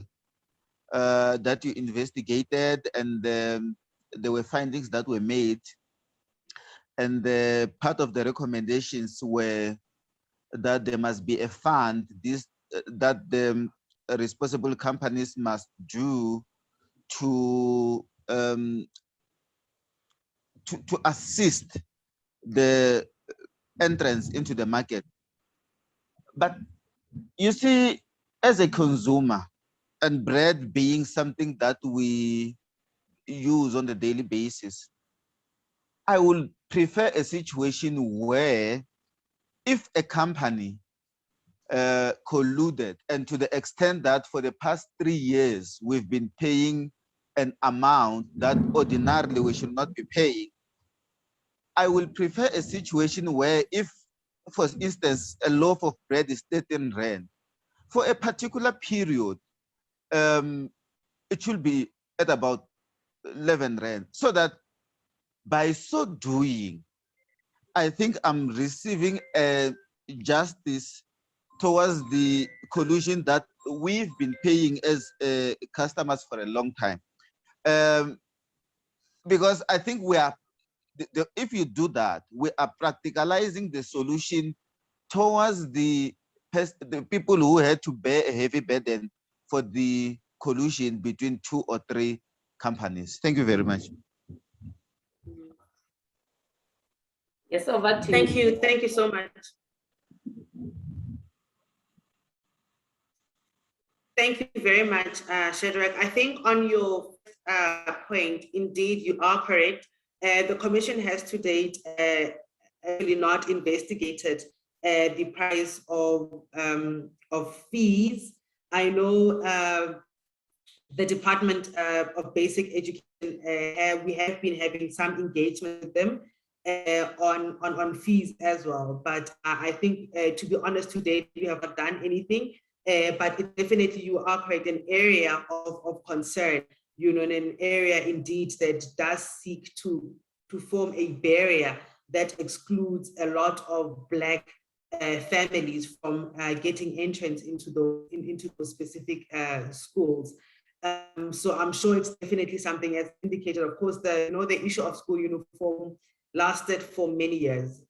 that you investigated, and there were findings that were made, and part of the recommendations were that there must be a fund that the responsible companies must do to assist the entrance into the market. But you see, as a consumer, and bread being something that we use on a daily basis, I would prefer a situation where if a company colluded, and to the extent that for the past 3 years, we've been paying an amount that ordinarily we should not be paying, I will prefer a situation where if, for instance, a loaf of bread is 13 rand, for a particular period, it should be at about 11 rand, so that by so doing, I think I'm receiving a justice towards the collusion that we've been paying as customers for a long time. Because I think we are, if you do that, we are practicalizing the solution towards the people who had to bear a heavy burden for the collusion between 2 or 3 companies. Thank you very much. Yes, over to Thank you. Thank you so much. Thank you very much, Shadrach. I think on your point, indeed, you are correct. The Commission has to date actually not investigated the price of fees. I know the Department of Basic Education, we have been having some engagement with them on fees as well. But I think, to be honest, today we have not done anything. But definitely you are correct, an area of concern, and an area indeed that does seek to form a barrier that excludes a lot of Black families from getting entrance into those specific schools. So I'm sure it's definitely something as indicated. Of course, the issue of school uniform lasted for many years.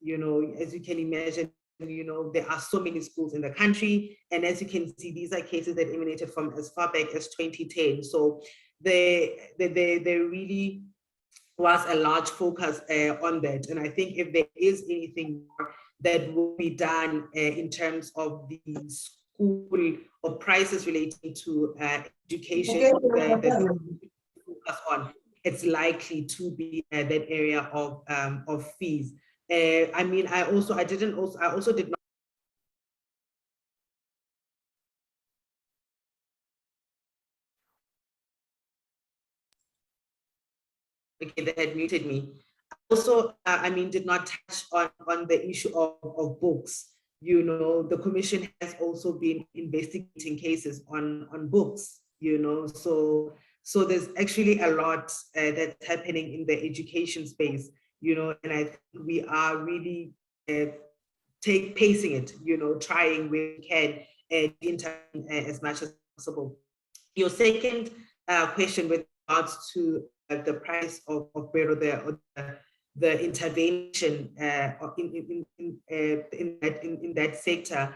As you can imagine, there are so many schools in the country, and as you can see, these are cases that emanated from as far back as 2010. So there really was a large focus on that. And I think if there is anything more that will be done in terms of the school or prices relating to education that focus on, it's likely to be that area of fees. I mean, I also did not. Okay, they had muted me. Also, I mean, did not touch on the issue of books. You know, the commission has also been investigating cases on books, you know, so there's actually a lot that's happening in the education space, you know, and I think we are really pacing it, you know, trying where we can and intervene as much as possible. Your second question with regards to the price of bread or the intervention in that sector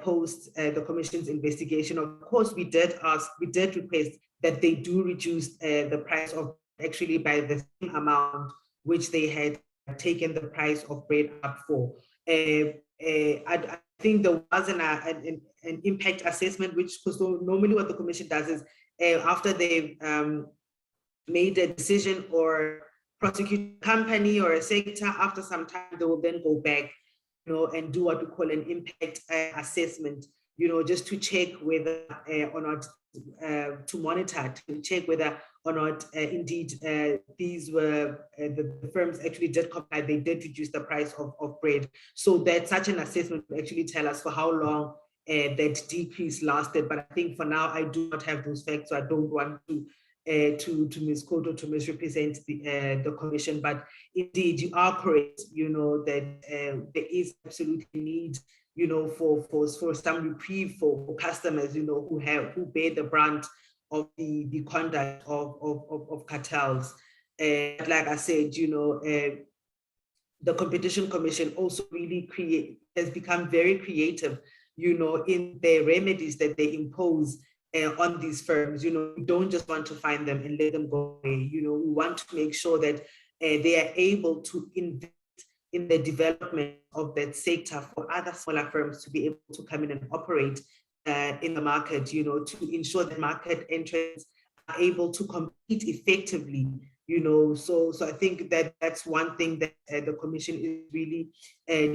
post the commission's investigation. Of course, we did request that they do reduce the price of actually by the same amount which they had taken the price of bread up for. I think there was an impact assessment, which, because normally what the commission does is after they've made a decision or prosecute a company or a sector, after some time, they will then go back, you know, and do what we call an impact assessment, you know, just to check whether or not, to monitor, to check whether or not indeed these were, the firms actually did comply, they did reduce the price of bread. So that such an assessment will actually tell us for how long that decrease lasted. But I think for now, I do not have those facts, so I don't want to misquote or to misrepresent the commission. But indeed, you are correct, you know, that there is absolutely need, you know, for some reprieve for customers, you know, who bear the brunt of the conduct of cartels. Like I said, you know, the Competition Commission also really has become very creative, you know, in the remedies that they impose on these firms. You know, we don't just want to find them and let them go away. You know, we want to make sure that they are able to invest in the development of that sector for other smaller firms to be able to come in and operate in the market, you know, to ensure that market entrants are able to compete effectively, you know. So I think that that's one thing that the commission is really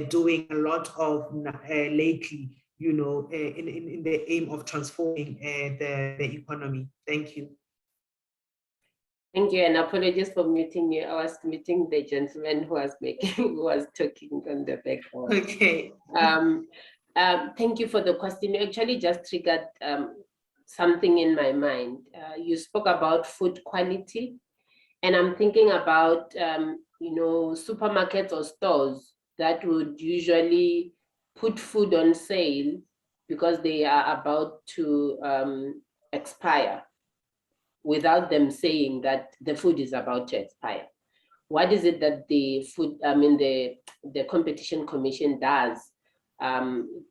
doing a lot of lately, you know, in the aim of transforming the economy. Thank you. Thank you, and apologies for muting you. I was muting the gentleman who was talking on the background. Okay. Thank you for the question. You actually just triggered something in my mind. You spoke about food quality, and I'm thinking about you know, supermarkets or stores that would usually put food on sale because they are about to expire, without them saying that the food is about to expire. What is it that the Competition Commission does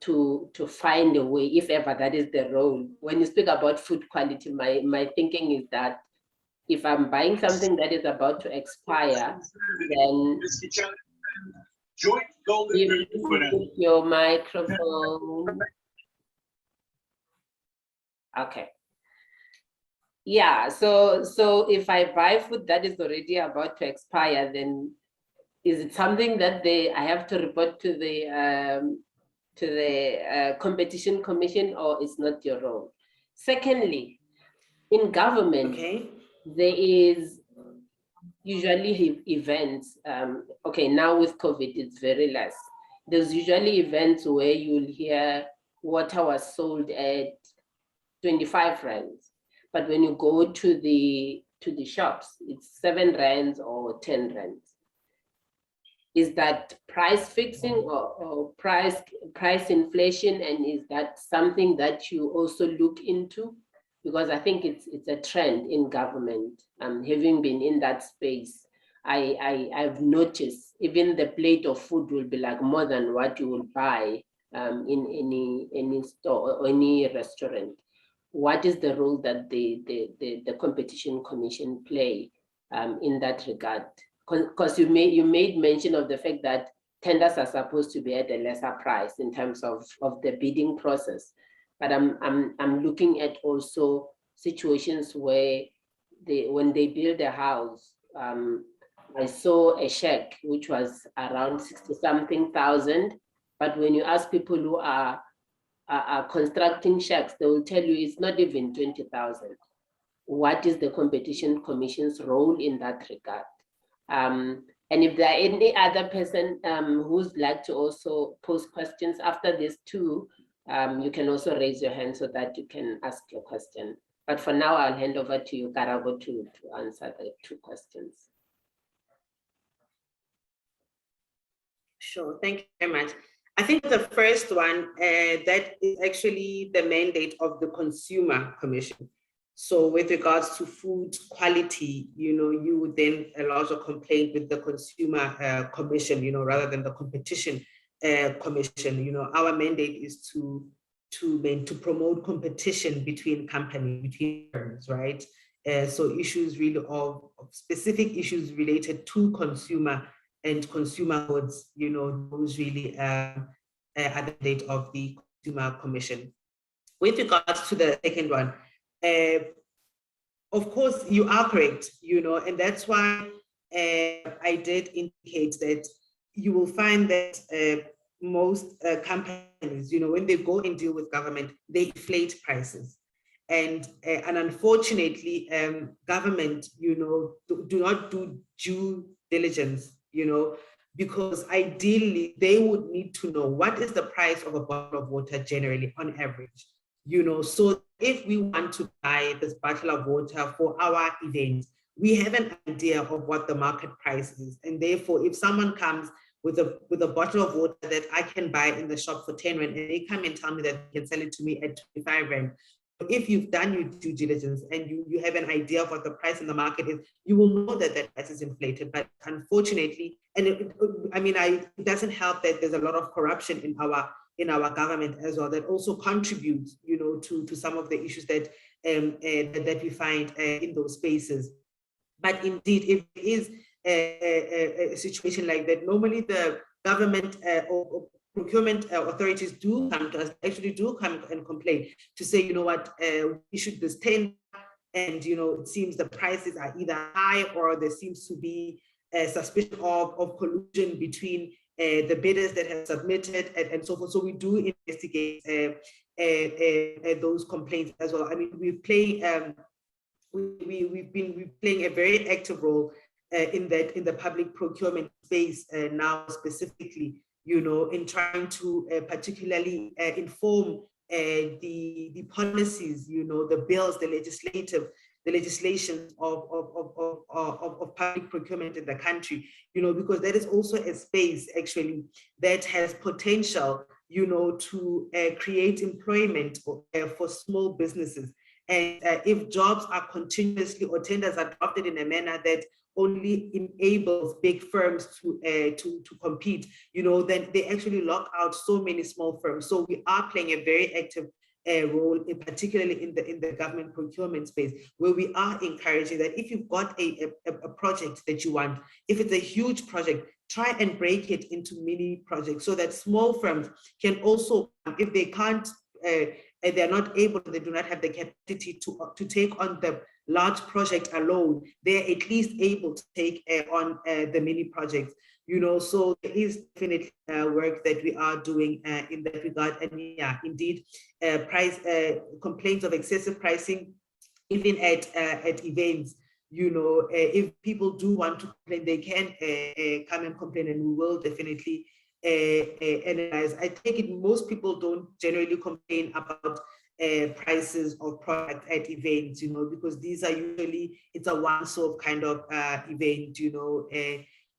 to find a way, if ever that is the role? When you speak about food quality, my thinking is that if I'm buying something that is about to expire, then you your microphone. Okay. Yeah, so if I buy food that is already about to expire, then is it something that I have to report to the Competition Commission, or it's not your role? Secondly, in government, there is usually events. Okay, now with COVID, it's very less. There's usually events where you'll hear water was sold at 25 rands. But when you go to the shops, it's 7 rands or 10 rands. Is that price fixing or price inflation? And is that something that you also look into? Because I think it's a trend in government. Having been in that space, I've noticed even the plate of food will be like more than what you will buy in any store or any restaurant. What is the role that the Competition Commission play in that regard? Because you made mention of the fact that tenders are supposed to be at a lesser price in terms of the bidding process. but I'm looking at also situations where when they build a house, I saw a shack which was around 60-something thousand, but when you ask people who are constructing shacks, they will tell you it's not even 20,000. What is the Competition Commission's role in that regard? And if there are any other person who's like to also pose questions after this too, you can also raise your hand so that you can ask your question. But for now, I'll hand over to you, Karabo, to answer the two questions. Sure, thank you very much. I think the first one, that is actually the mandate of the Consumer Commission. So with regards to food quality, you would then lodge a complaint with the Consumer Commission, rather than the Competition Commission. Our mandate is to promote competition between companies, between firms, right? So issues really of specific issues related to consumer and consumer goods, those really are the mandate of the Consumer Commission. With regards to the second one, of course, you are correct, and that's why I did indicate that you will find that most companies, when they go and deal with government, they inflate prices. And unfortunately, government, do not do due diligence, because ideally they would need to know what is the price of a bottle of water generally on average. So if we want to buy this bottle of water for our event, we have an idea of what the market price is. And therefore, if someone comes with a bottle of water that I can buy in the shop for 10 Rand, and they come and tell me that they can sell it to me at 25 Rand, if you've done your due diligence and you have an idea of what the price in the market is, you will know that that price is inflated. But unfortunately, and it doesn't help that there's a lot of corruption in our government as well, that also contributes, to some of the issues that that we find in those spaces. But indeed, if it is a situation like that, normally the government or procurement authorities do come to us, actually do come and complain to say, we issued this tender, and it seems the prices are either high or there seems to be a suspicion of collusion between the bidders that have submitted and so forth. So we do investigate those complaints as well. I mean, we've been playing a very active role in the public procurement space now specifically, in trying to particularly inform the policies, the bills, the legislation of public procurement in the country, because that is also a space actually that has potential, to create employment for small businesses. And if jobs are continuously or tenders are adopted in a manner that only enables big firms to compete, then they actually lock out so many small firms. So we are playing a very active role, particularly in the government procurement space, where we are encouraging that if you've got a project that you want, if it's a huge project, try and break it into mini projects so that small firms can also, if they can't, they're not able, they do not have the capacity to take on the large project alone, they're at least able to take on the mini projects. So there is definitely work that we are doing in that regard. And yeah, indeed, price complaints of excessive pricing, even at events, if people do want to complain, they can come and complain, and we will definitely analyze. I take it most people don't generally complain about prices of product at events, because these are usually, it's a once-off kind of event,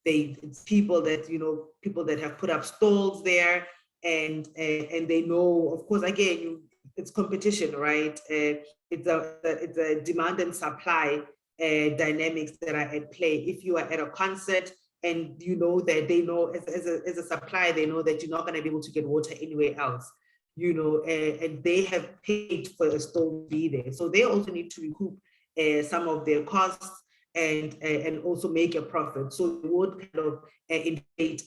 it's people that have put up stalls there, and they know, of course, again, it's competition, right? It's a demand and supply dynamics that are at play. If you are at a concert and that they know as a supplier, they know that you're not going to be able to get water anywhere else, and they have paid for a stall to be there. So they also need to recoup some of their costs and also make a profit. So it would kind of inflate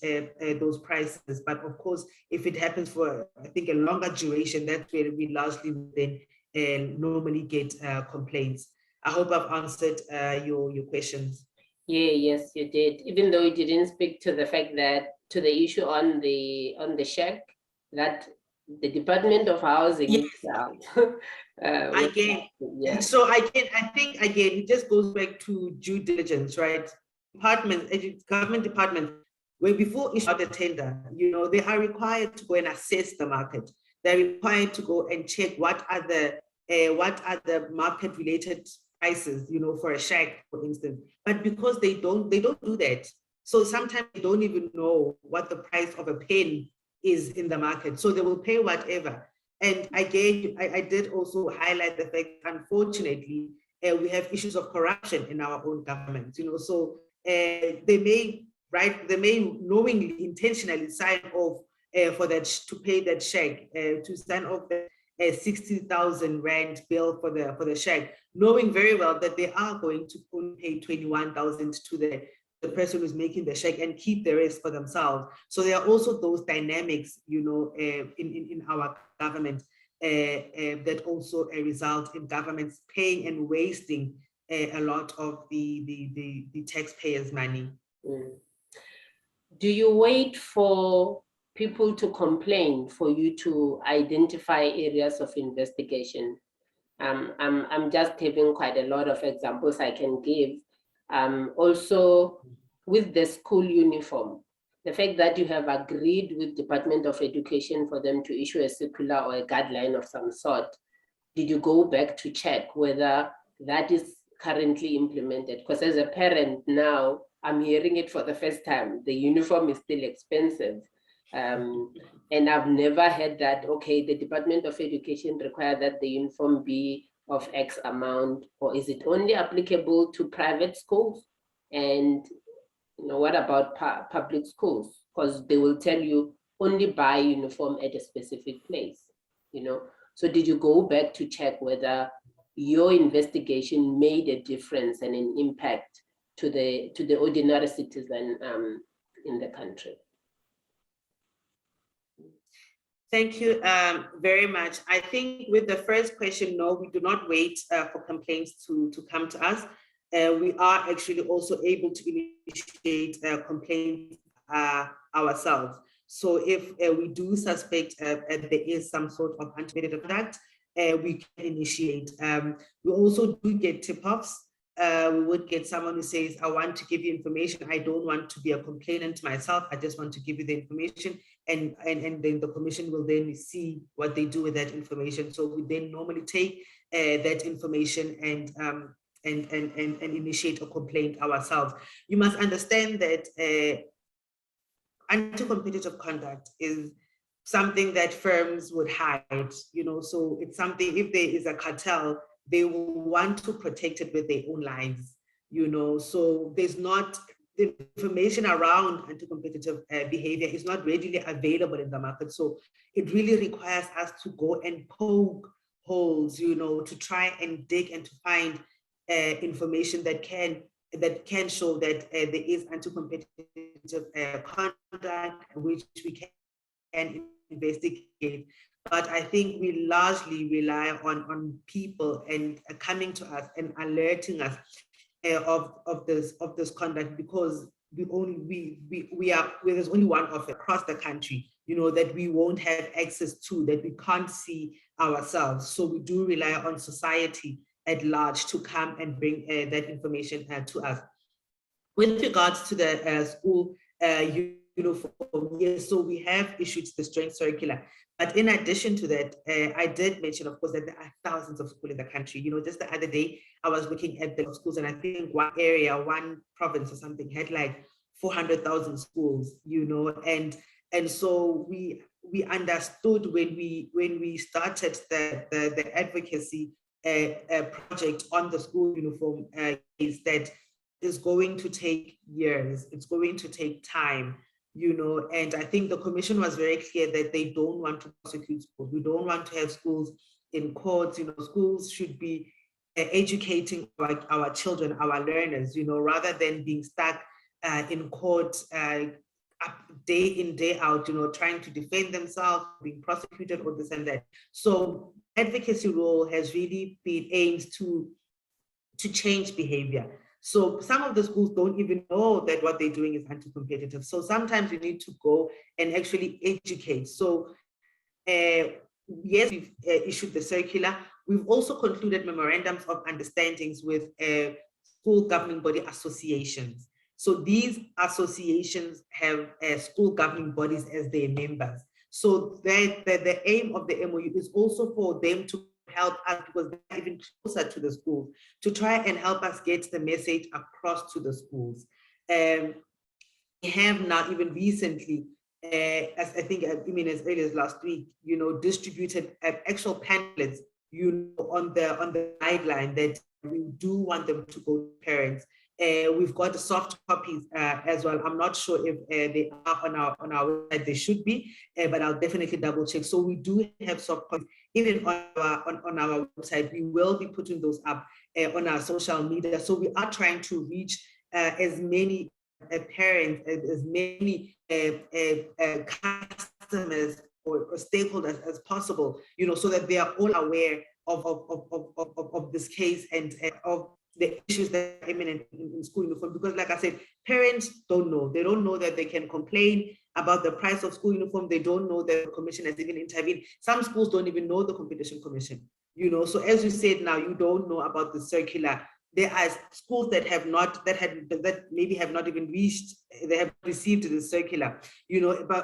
those prices. But of course, if it happens for, I think, a longer duration, that's where we largely then normally get complaints. I hope I've answered your questions. Yeah, yes, you did. Even though you didn't speak to the fact that, to the issue on the shack, that the Department of Housing itself. Again, yeah. So I think again, it just goes back to due diligence, right? Government departments, where before issue out a tender, they are required to go and assess the market. They're required to go and check what are the market-related prices, for a shack, for instance. But because they don't do that, so sometimes they don't even know what the price of a pen is in the market. So they will pay whatever. And again, I did also highlight the fact, unfortunately, we have issues of corruption in our own government. So they may knowingly, intentionally sign off for that, to pay that shack, to sign off the 60,000 rand bill for the shack, knowing very well that they are going to only pay 21,000 to the person who's making the shack and keep the rest for themselves. So there are also those dynamics, in our government that also result in governments paying and wasting a lot of the taxpayers' money. Mm. Do you wait for people to complain for you to identify areas of investigation? I'm just having quite a lot of examples I can give. Also, with the school uniform, the fact that you have agreed with Department of Education for them to issue a circular or a guideline of some sort, did you go back to check whether that is currently implemented? Because as a parent now, I'm hearing it for the first time. The uniform is still expensive. And I've never had that, okay, the Department of Education require that the uniform be of X amount, or is it only applicable to private schools? And what about public schools? Because they will tell you only buy uniform at a specific place, So did you go back to check whether your investigation made a difference and an impact to the ordinary citizen in the country? Thank you very much. I think with the first question, no, we do not wait for complaints to come to us. We are actually also able to initiate complaints ourselves. So if we do suspect there is some sort of unrelated conduct, we can initiate. We also do get tip-offs. We would get someone who says, I want to give you information. I don't want to be a complainant myself. I just want to give you the information. And then the commission will then see what they do with that information. So we then normally take that information and initiate a complaint ourselves. You must understand that anti-competitive conduct is something that firms would hide, so it's something, if there is a cartel, they will want to protect it with their own lives, so there's not, the information around anti-competitive behavior is not readily available in the market. So it really requires us to go and poke holes, to try and dig and to find information that can show that there is anti-competitive conduct, which we can investigate. But I think we largely rely on people and coming to us and alerting us of this conduct, because there's only one of it across the country, that we won't have access to, that we can't see ourselves. So we do rely on society at large to come and bring that information to us. With regards to the school uniform, yes, so we have issued the strength circular. But in addition to that, I did mention, of course, that there are thousands of schools in the country. Just the other day, I was looking at the schools, and I think one area, one province or something had like 400,000 schools, and so we understood when we started the advocacy project on the school uniform is that it's going to take years, it's going to take time, and I think the commission was very clear that they don't want to prosecute schools. We don't want to have schools in courts. Schools should be educating our children, our learners, rather than being stuck in court day in, day out, trying to defend themselves, being prosecuted, or this and that. So advocacy role has really been aimed to change behavior. So some of the schools don't even know that what they're doing is anti-competitive. So sometimes you need to go and actually educate. So yes, we've issued the circular. We've also concluded memorandums of understandings with school governing body associations. So these associations have school governing bodies as their members. So the aim of the MOU is also for them to help us, because they're even closer to the schools, to try and help us get the message across to the schools. We have now even recently, as I think, as early as last week, distributed actual pamphlets, on the guideline that we do want them to go to parents. We've got the soft copies as well. I'm not sure if they are on our website. They should be, but I'll definitely double check. So we do have soft copies even on our website. We will be putting those up on our social media. So we are trying to reach as many parents, as many customers or stakeholders as possible, so that they are all aware of this case and of the issues that are imminent in school uniform. Because like I said, parents don't know. They don't know that they can complain about the price of school uniform. They don't know that the commission has even intervened. Some schools don't even know the Competition Commission, So as you said, now you don't know about the circular. There are schools that have not, that maybe have not even reached, they have received the circular,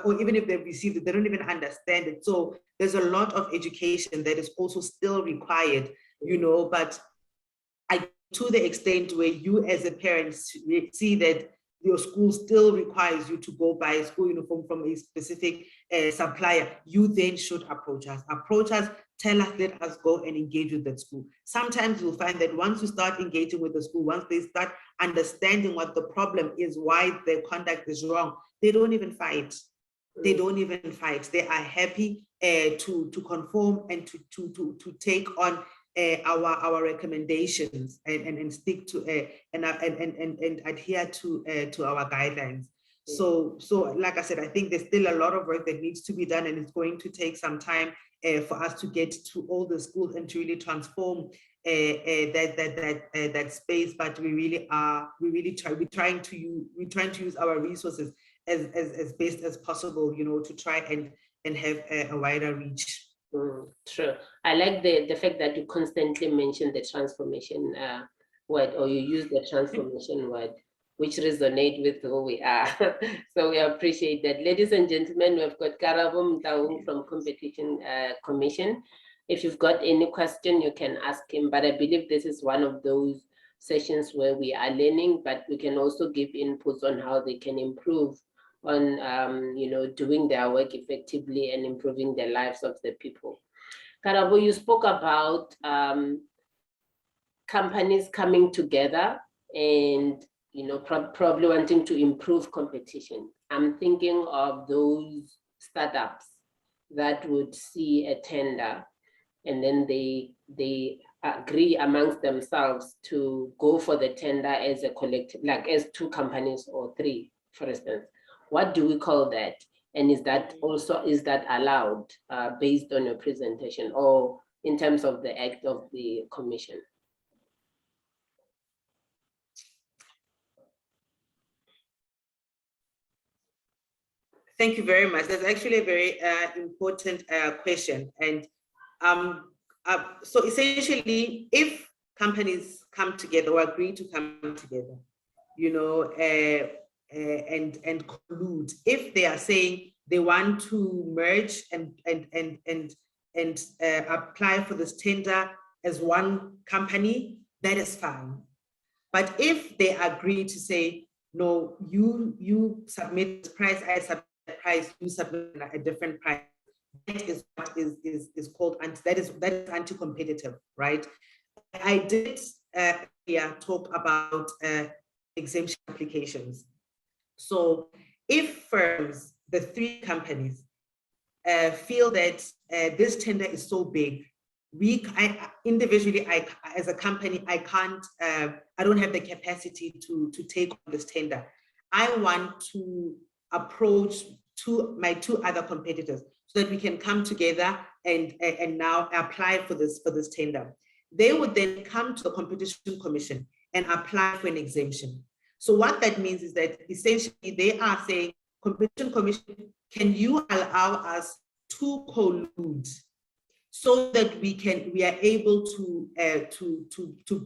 or even if they've received it, they don't even understand it. So there's a lot of education that is also still required, but to the extent where you as a parent see that your school still requires you to go buy a school uniform from a specific supplier, you then should approach us. Tell us, let us go and engage with that school. Sometimes you'll find that once you start engaging with the school, once they start understanding what the problem is, why their conduct is wrong, they don't even fight. They don't even fight. They are happy to conform and to take on our recommendations and stick to and adhere to our guidelines. So like I said, I think there's still a lot of work that needs to be done, and it's going to take some time for us to get to all the schools and to really transform that space. But we're trying to use our resources as best as possible, to try and have a wider reach. True. I like the fact that you constantly mention the transformation word, or you use the transformation word, which resonate with who we are. So we appreciate that. Ladies and gentlemen, we've got Karabo Motaung from Competition Commission. If you've got any question, you can ask him, but I believe this is one of those sessions where we are learning, but we can also give inputs on how they can improve on doing their work effectively and improving the lives of the people. Karabo, you spoke about companies coming together and probably wanting to improve competition. I'm thinking of those startups that would see a tender and then they agree amongst themselves to go for the tender as a collective, like as two companies or three, for instance. What do we call that? And is that allowed based on your presentation or in terms of the act of the commission? Thank you very much. That's actually a very important question. And so essentially, if companies come together or agree to come together, and collude, if they are saying they want to merge and apply for this tender as one company, that is fine. But if they agree to say, no, you submit this price, I submit the price, you submit a different price, that is what is called, and that is anti-competitive, right? I did talk about exemption applications. So if firms, the three companies, feel that this tender is so big individually, as a company, I can't, I don't have the capacity to take on this tender. I want to approach my two other competitors so that we can come together and now apply for this tender. They would then come to the Competition Commission and apply for an exemption. So what that means is that essentially they are saying, Competition Commission, can you allow us to collude so that we are able to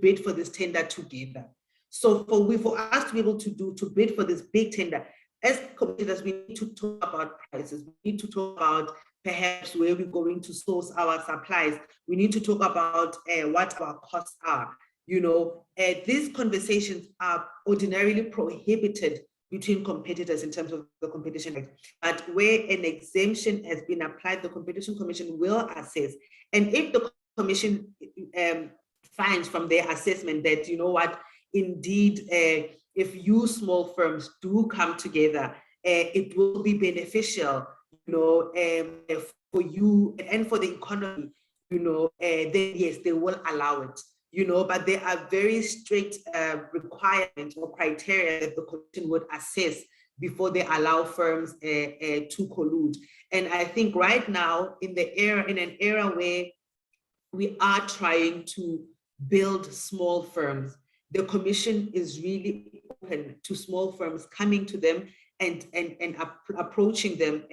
bid for this tender together? So for us to be able to bid for this big tender, as competitors, we need to talk about prices. We need to talk about perhaps where we're going to source our supplies. We need to talk about what our costs are. You know, these conversations are ordinarily prohibited between competitors in terms of the Competition Act. But where an exemption has been applied, the Competition Commission will assess. And if the Commission finds from their assessment that, you know what, indeed, if you small firms do come together, it will be beneficial, you know, for you and for the economy, you know, then yes, they will allow it. You know, but there are very strict requirements or criteria that the Commission would assess before they allow firms to collude. And I think right now, in an era where we are trying to build small firms, the Commission is really open to small firms coming to them and approaching them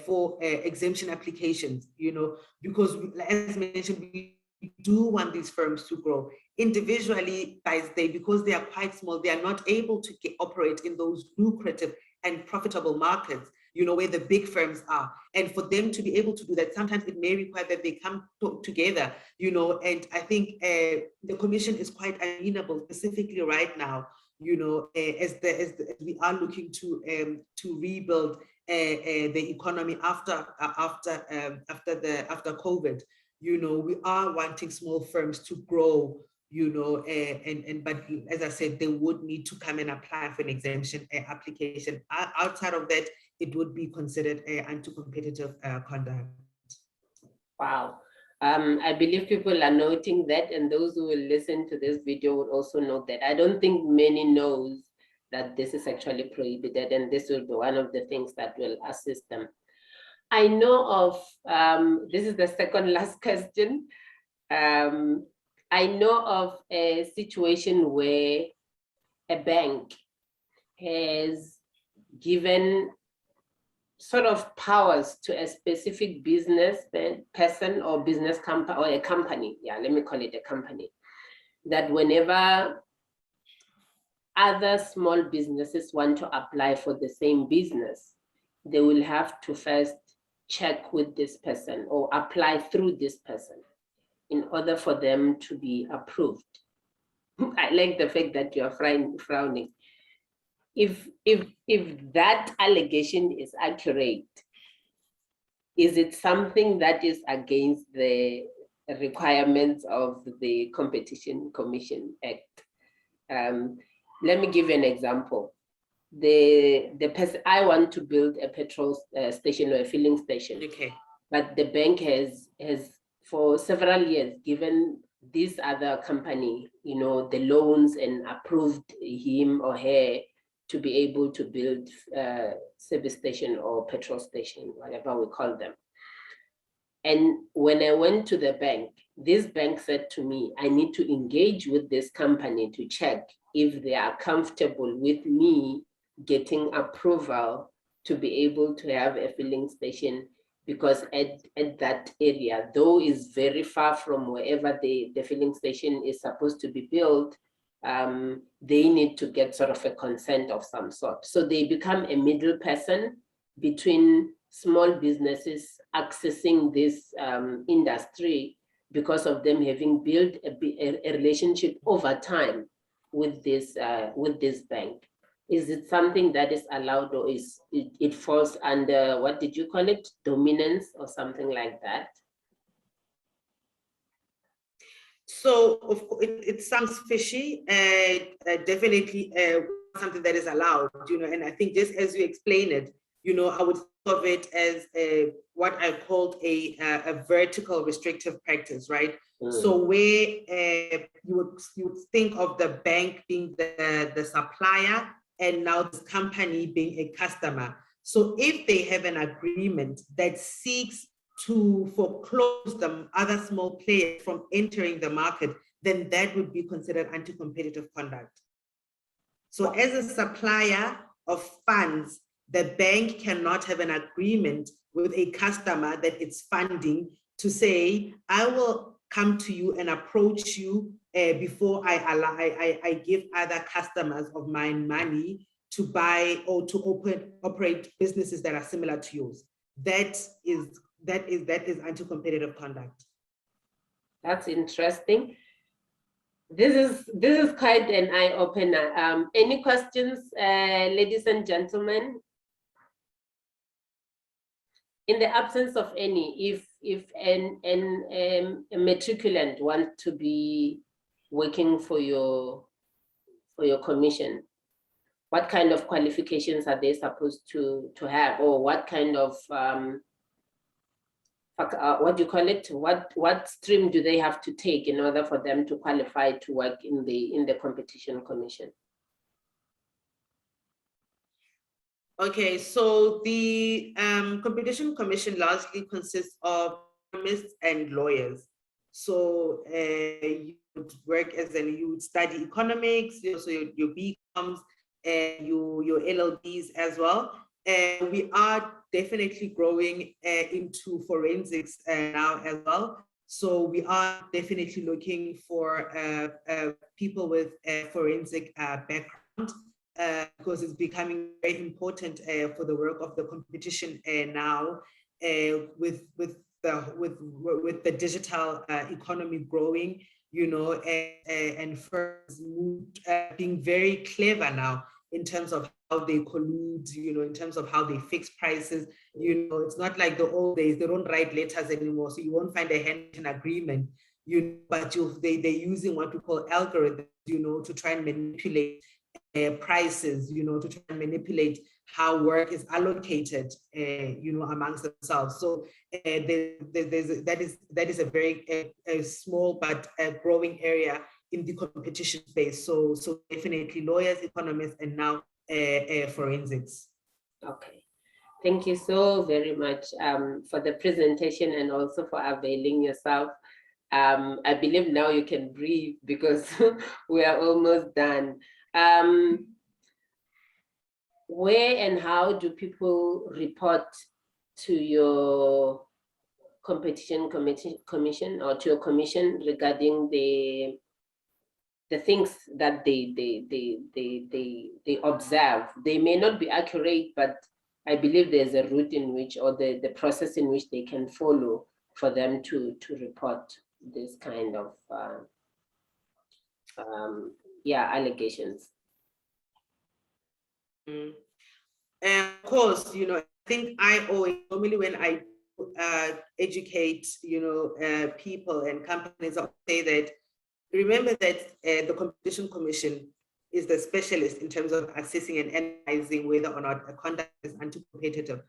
for exemption applications, you know, because as mentioned, we do want these firms to grow. Individually, because they are quite small, they are not able to operate in those lucrative and profitable markets, you know, where the big firms are. And for them to be able to do that, sometimes it may require that they come together, you know, and I think the Commission is quite amenable, specifically right now, you know, as we are looking to rebuild the economy after COVID. You know, we are wanting small firms to grow, you know, but as I said, they would need to come and apply for an exemption application. Outside of that, it would be considered anti-competitive conduct. Wow. I believe people are noting that, and those who will listen to this video will also note that. I don't think many knows that this is actually prohibited, and this will be one of the things that will assist them. I know of, this is the second last question. I know of a situation where a bank has given sort of powers to a specific business person or business company or a company. Yeah, let me call it a company. That whenever other small businesses want to apply for the same business, they will have to first check with this person or apply through this person in order for them to be approved. I like the fact that you are frowning. If that allegation is accurate, is it something that is against the requirements of the Competition Commission Act? Let me give you an example. The person, I want to build a petrol station or a filling station. Okay. But the bank has for several years given this other company, you know, the loans and approved him or her to be able to build service station or petrol station, whatever we call them. And when I went to the bank, this bank said to me, I need to engage with this company to check if they are comfortable with me getting approval to be able to have a filling station, because at that area, though is very far from wherever the filling station is supposed to be built, they need to get sort of a consent of some sort. So they become a middle person between small businesses accessing this industry because of them having built a relationship over time with this bank. Is it something that is allowed, or is it falls under, what did you call it, dominance or something like that? So of course, it sounds fishy, definitely something that is allowed, you know, and I think just as you explain it, you know, I would of it as what I called a vertical restrictive practice, right? So where you would think of the bank being the supplier and now this company being a customer. So if they have an agreement that seeks to foreclose the other small players from entering the market, then that would be considered anti-competitive conduct. So as a supplier of funds, the bank cannot have an agreement with a customer that it's funding to say, I will come to you and approach you before I give other customers of mine money to buy or to operate businesses that are similar to yours. That is anti-competitive conduct. That's interesting. This is quite an eye-opener. Any questions, ladies and gentlemen? In the absence of any, if a matriculant wants to be working for your commission, what kind of qualifications are they supposed to have, or what kind of what do you call it? What stream do they have to take in order for them to qualify to work in the Competition Commission? Okay, so the Competition Commission largely consists of economists and lawyers. So you would work you would study economics, so your BComs and your LLBs as well. We are definitely growing into forensics now as well. So we are definitely looking for people with a forensic background. Because it's becoming very important for the work of the competition now, with the digital economy growing, you know, and firms being very clever now in terms of how they collude, you know, in terms of how they fix prices. You know, it's not like the old days; they don't write letters anymore, so you won't find a handwritten agreement. But they're using what we call algorithms, you know, to try and manipulate prices, you know, to try and manipulate how work is allocated, you know, amongst themselves. So that is a very small but growing area in the competition space. So definitely lawyers, economists, and now forensics. Okay, thank you so very much for the presentation and also for availing yourself. I believe now you can breathe because we are almost done. Where and how do people report to your Competition Commission or to your commission regarding the things that they observe? They may not be accurate, but I believe there's a route in which, or the process in which they can follow for them to report this kind of allegations. Of course, you know, I think normally when I educate, you know, people and companies, I'll say that, remember that the Competition Commission is the specialist in terms of assessing and analyzing whether or not a conduct is anti-competitive.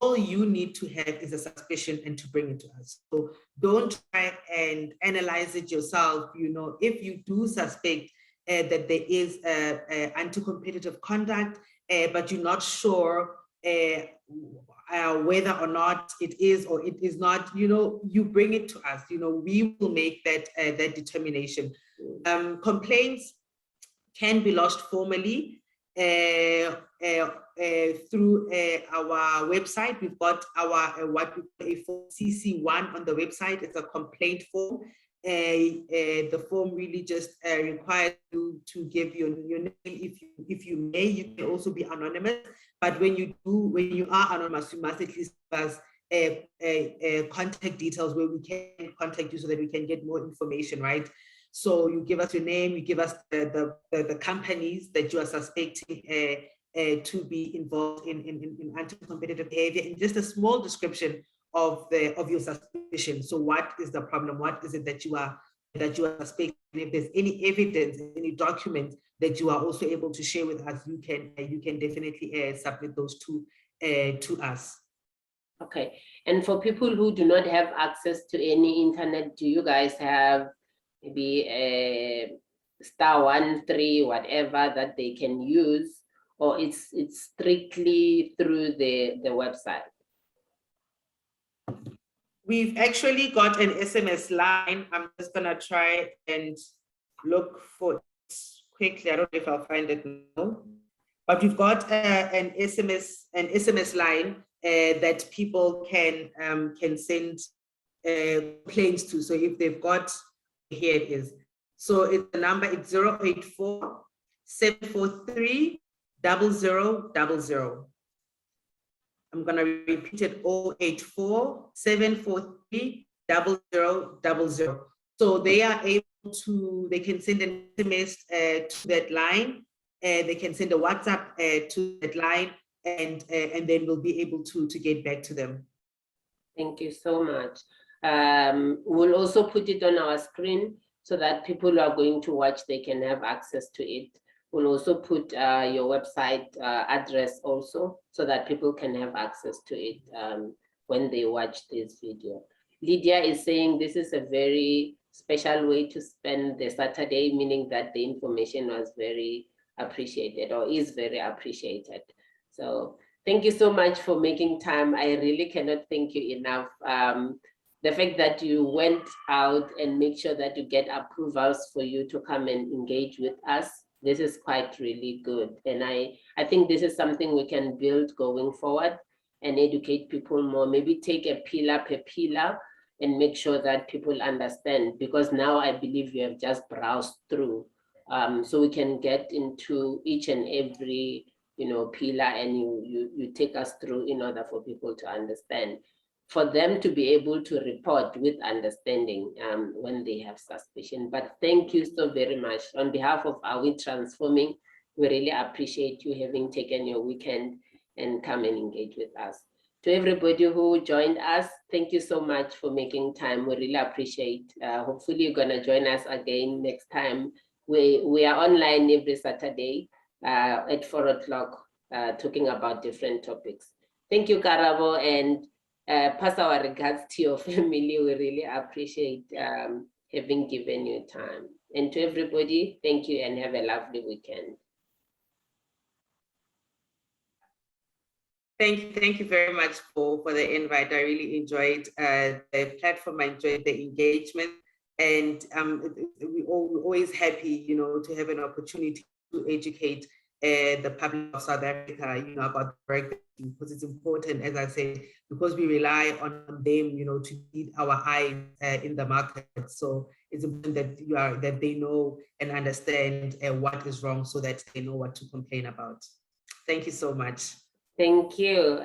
All you need to have is a suspicion and to bring it to us. So don't try and analyze it yourself. You know, if you do suspect that there is anti-competitive conduct, but you're not sure whether or not it is or it is not, you know, you bring it to us. You know, we will make that determination. Complaints can be lodged formally through our website. We've got our what we call a form CC1 on the website. It's a complaint form. The form really just requires you to give your name. If you may, you can also be anonymous. But when you are anonymous, you must at least give us contact details where we can contact you so that we can get more information, right? So you give us your name, you give us the companies that you are suspecting to be involved in anti-competitive behavior, and just a small description of your suspicion. So what is the problem? What is it that you are suspecting? If there's any evidence, any document that you are also able to share with us, you can definitely submit those to us. Okay, and for people who do not have access to any internet, do you guys have maybe a *13 whatever that they can use, or it's strictly through the website? We've actually got an SMS line. I'm just gonna try and look for it quickly. I don't know if I'll find it now, but we've got an SMS line that people can send complaints to. So if they've got, here it is. So it's the number, it's 084 743 0000. I'm going to repeat it, 084 743 0000. So they are able to, they can send an SMS to that line, they can send a WhatsApp to that line, and then we'll be able to get back to them. Thank you so much. We'll also put it on our screen so that people who are going to watch, they can have access to it. We'll also put your website address also so that people can have access to it when they watch this video. Lydia is saying this is a very special way to spend the Saturday, meaning that the information was very appreciated or is very appreciated. So thank you so much for making time. I really cannot thank you enough. The fact that you went out and make sure that you get approvals for you to come and engage with us, this is quite really good. And I think this is something we can build going forward and educate people more, maybe take a pillar per pillar and make sure that people understand, because now I believe you have just browsed through. So we can get into each and every pillar, and you take us through in order for people to understand, for them to be able to report with understanding when they have suspicion. But thank you so very much. On behalf of Are We Transforming, we really appreciate you having taken your weekend and come and engage with us. To everybody who joined us, thank you so much for making time. We really appreciate. Hopefully you're gonna join us again next time. We are online every Saturday at 4 o'clock talking about different topics. Thank you, Karabo, and pass our regards to your family. We really appreciate having given you time. And to everybody, thank you and have a lovely weekend. Thank you very much for the invite. I really enjoyed the platform. I enjoyed the engagement, and we're always happy, to have an opportunity to educate the public of South Africa, about the work, because it's important, as I said, because we rely on them, to lead our eyes in the market. So it's important that they know and understand what is wrong, so that they know what to complain about. Thank you so much. Thank you.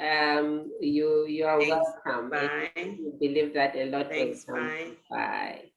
You are Thanks. welcome. Bye. I believe that a lot. Thanks. Bye. Bye.